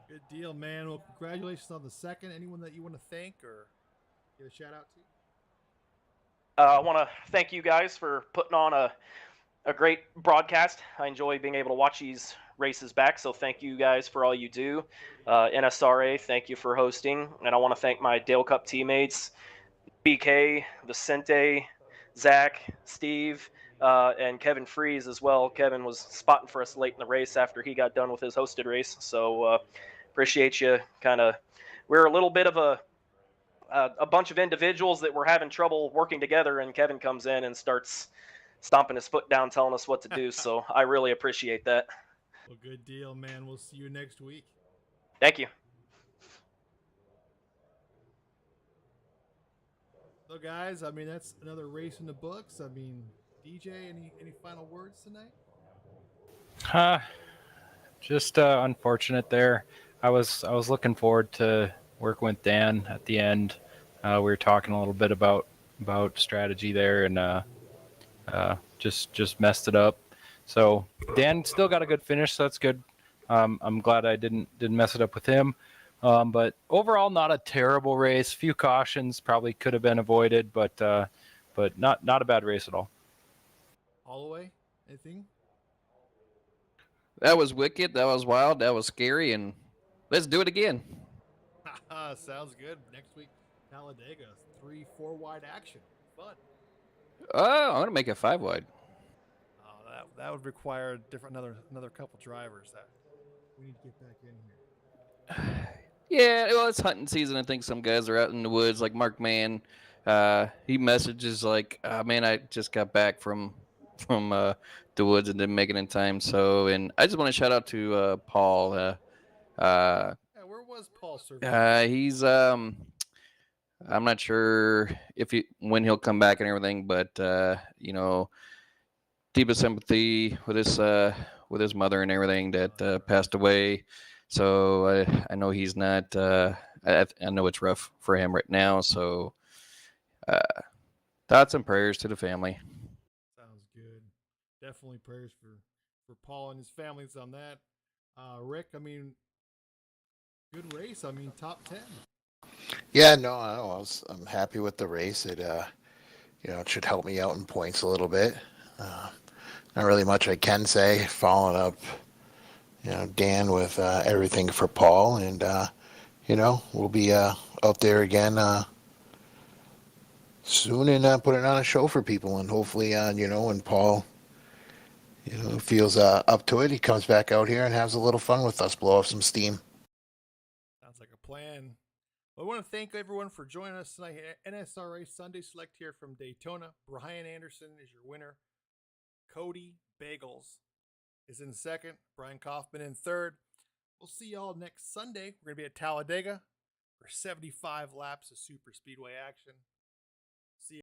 A: Good deal, man. Well, congratulations on the second. Anyone that you want to thank or give a shout out to?
G: I want to thank you guys for putting on a great broadcast. I enjoy being able to watch these races back, so thank you guys for all you do. NSRA, thank you for hosting, and I want to thank my Dale Cup teammates, BK, Vicente, Zach, Steve, and Kevin Freeze as well. Kevin was spotting for us late in the race after he got done with his hosted race, so appreciate you. We're a little bit of a bunch of individuals that were having trouble working together, and Kevin comes in and starts stomping his foot down, telling us what to do. So I really appreciate that.
A: Well, good deal, man. We'll see you next week.
G: Thank you.
A: So, guys, I mean, that's another race in the books. I mean, DJ, any final words tonight?
C: Just unfortunate there. I was looking forward to working with Dan at the end. We were talking a little bit about strategy there, and just messed it up. So Dan still got a good finish, so that's good. I'm glad I didn't mess it up with him. But overall, not a terrible race. Few cautions probably could have been avoided, but not a bad race at all.
A: Holloway, anything?
E: That was wicked. That was wild. That was scary. And let's do it again.
A: Sounds good. Next week, Talladega, 3-4 wide action. Fun.
E: Oh, I'm gonna make it 5 wide.
A: Oh, that would require another couple drivers. That we need to get back in here.
E: Yeah, well, it's hunting season. I think some guys are out in the woods, like Mark Mann. He messages like, "Man, I just got back from the woods and didn't make it in time." So, and I just want to shout out to Paul.
A: Yeah, where was Paul serving?
E: He's I'm not sure if when he'll come back and everything, but deepest sympathy with his mother and everything that passed away. So I know he's not. I know it's rough for him right now. So uh, thoughts and prayers to the family.
A: Sounds good. Definitely prayers for Paul and his families on that. Rick, I mean, good race. I mean, top 10.
B: Yeah, no, I'm happy with the race. It it should help me out in points a little bit. Uh, Not really much I can say. Following up, Dan with everything for Paul, and we'll be out there again soon and putting on a show for people, and hopefully, when Paul, feels up to it, he comes back out here and has a little fun with us, blow off some steam.
A: Sounds like a plan. Well, I want to thank everyone for joining us tonight. NSRA Sunday Select here from Daytona. Brian Anderson is your winner. Cody Bagels is in second. Brian Kaufman in third. We'll see y'all next Sunday. We're going to be at Talladega for 75 laps of super speedway action.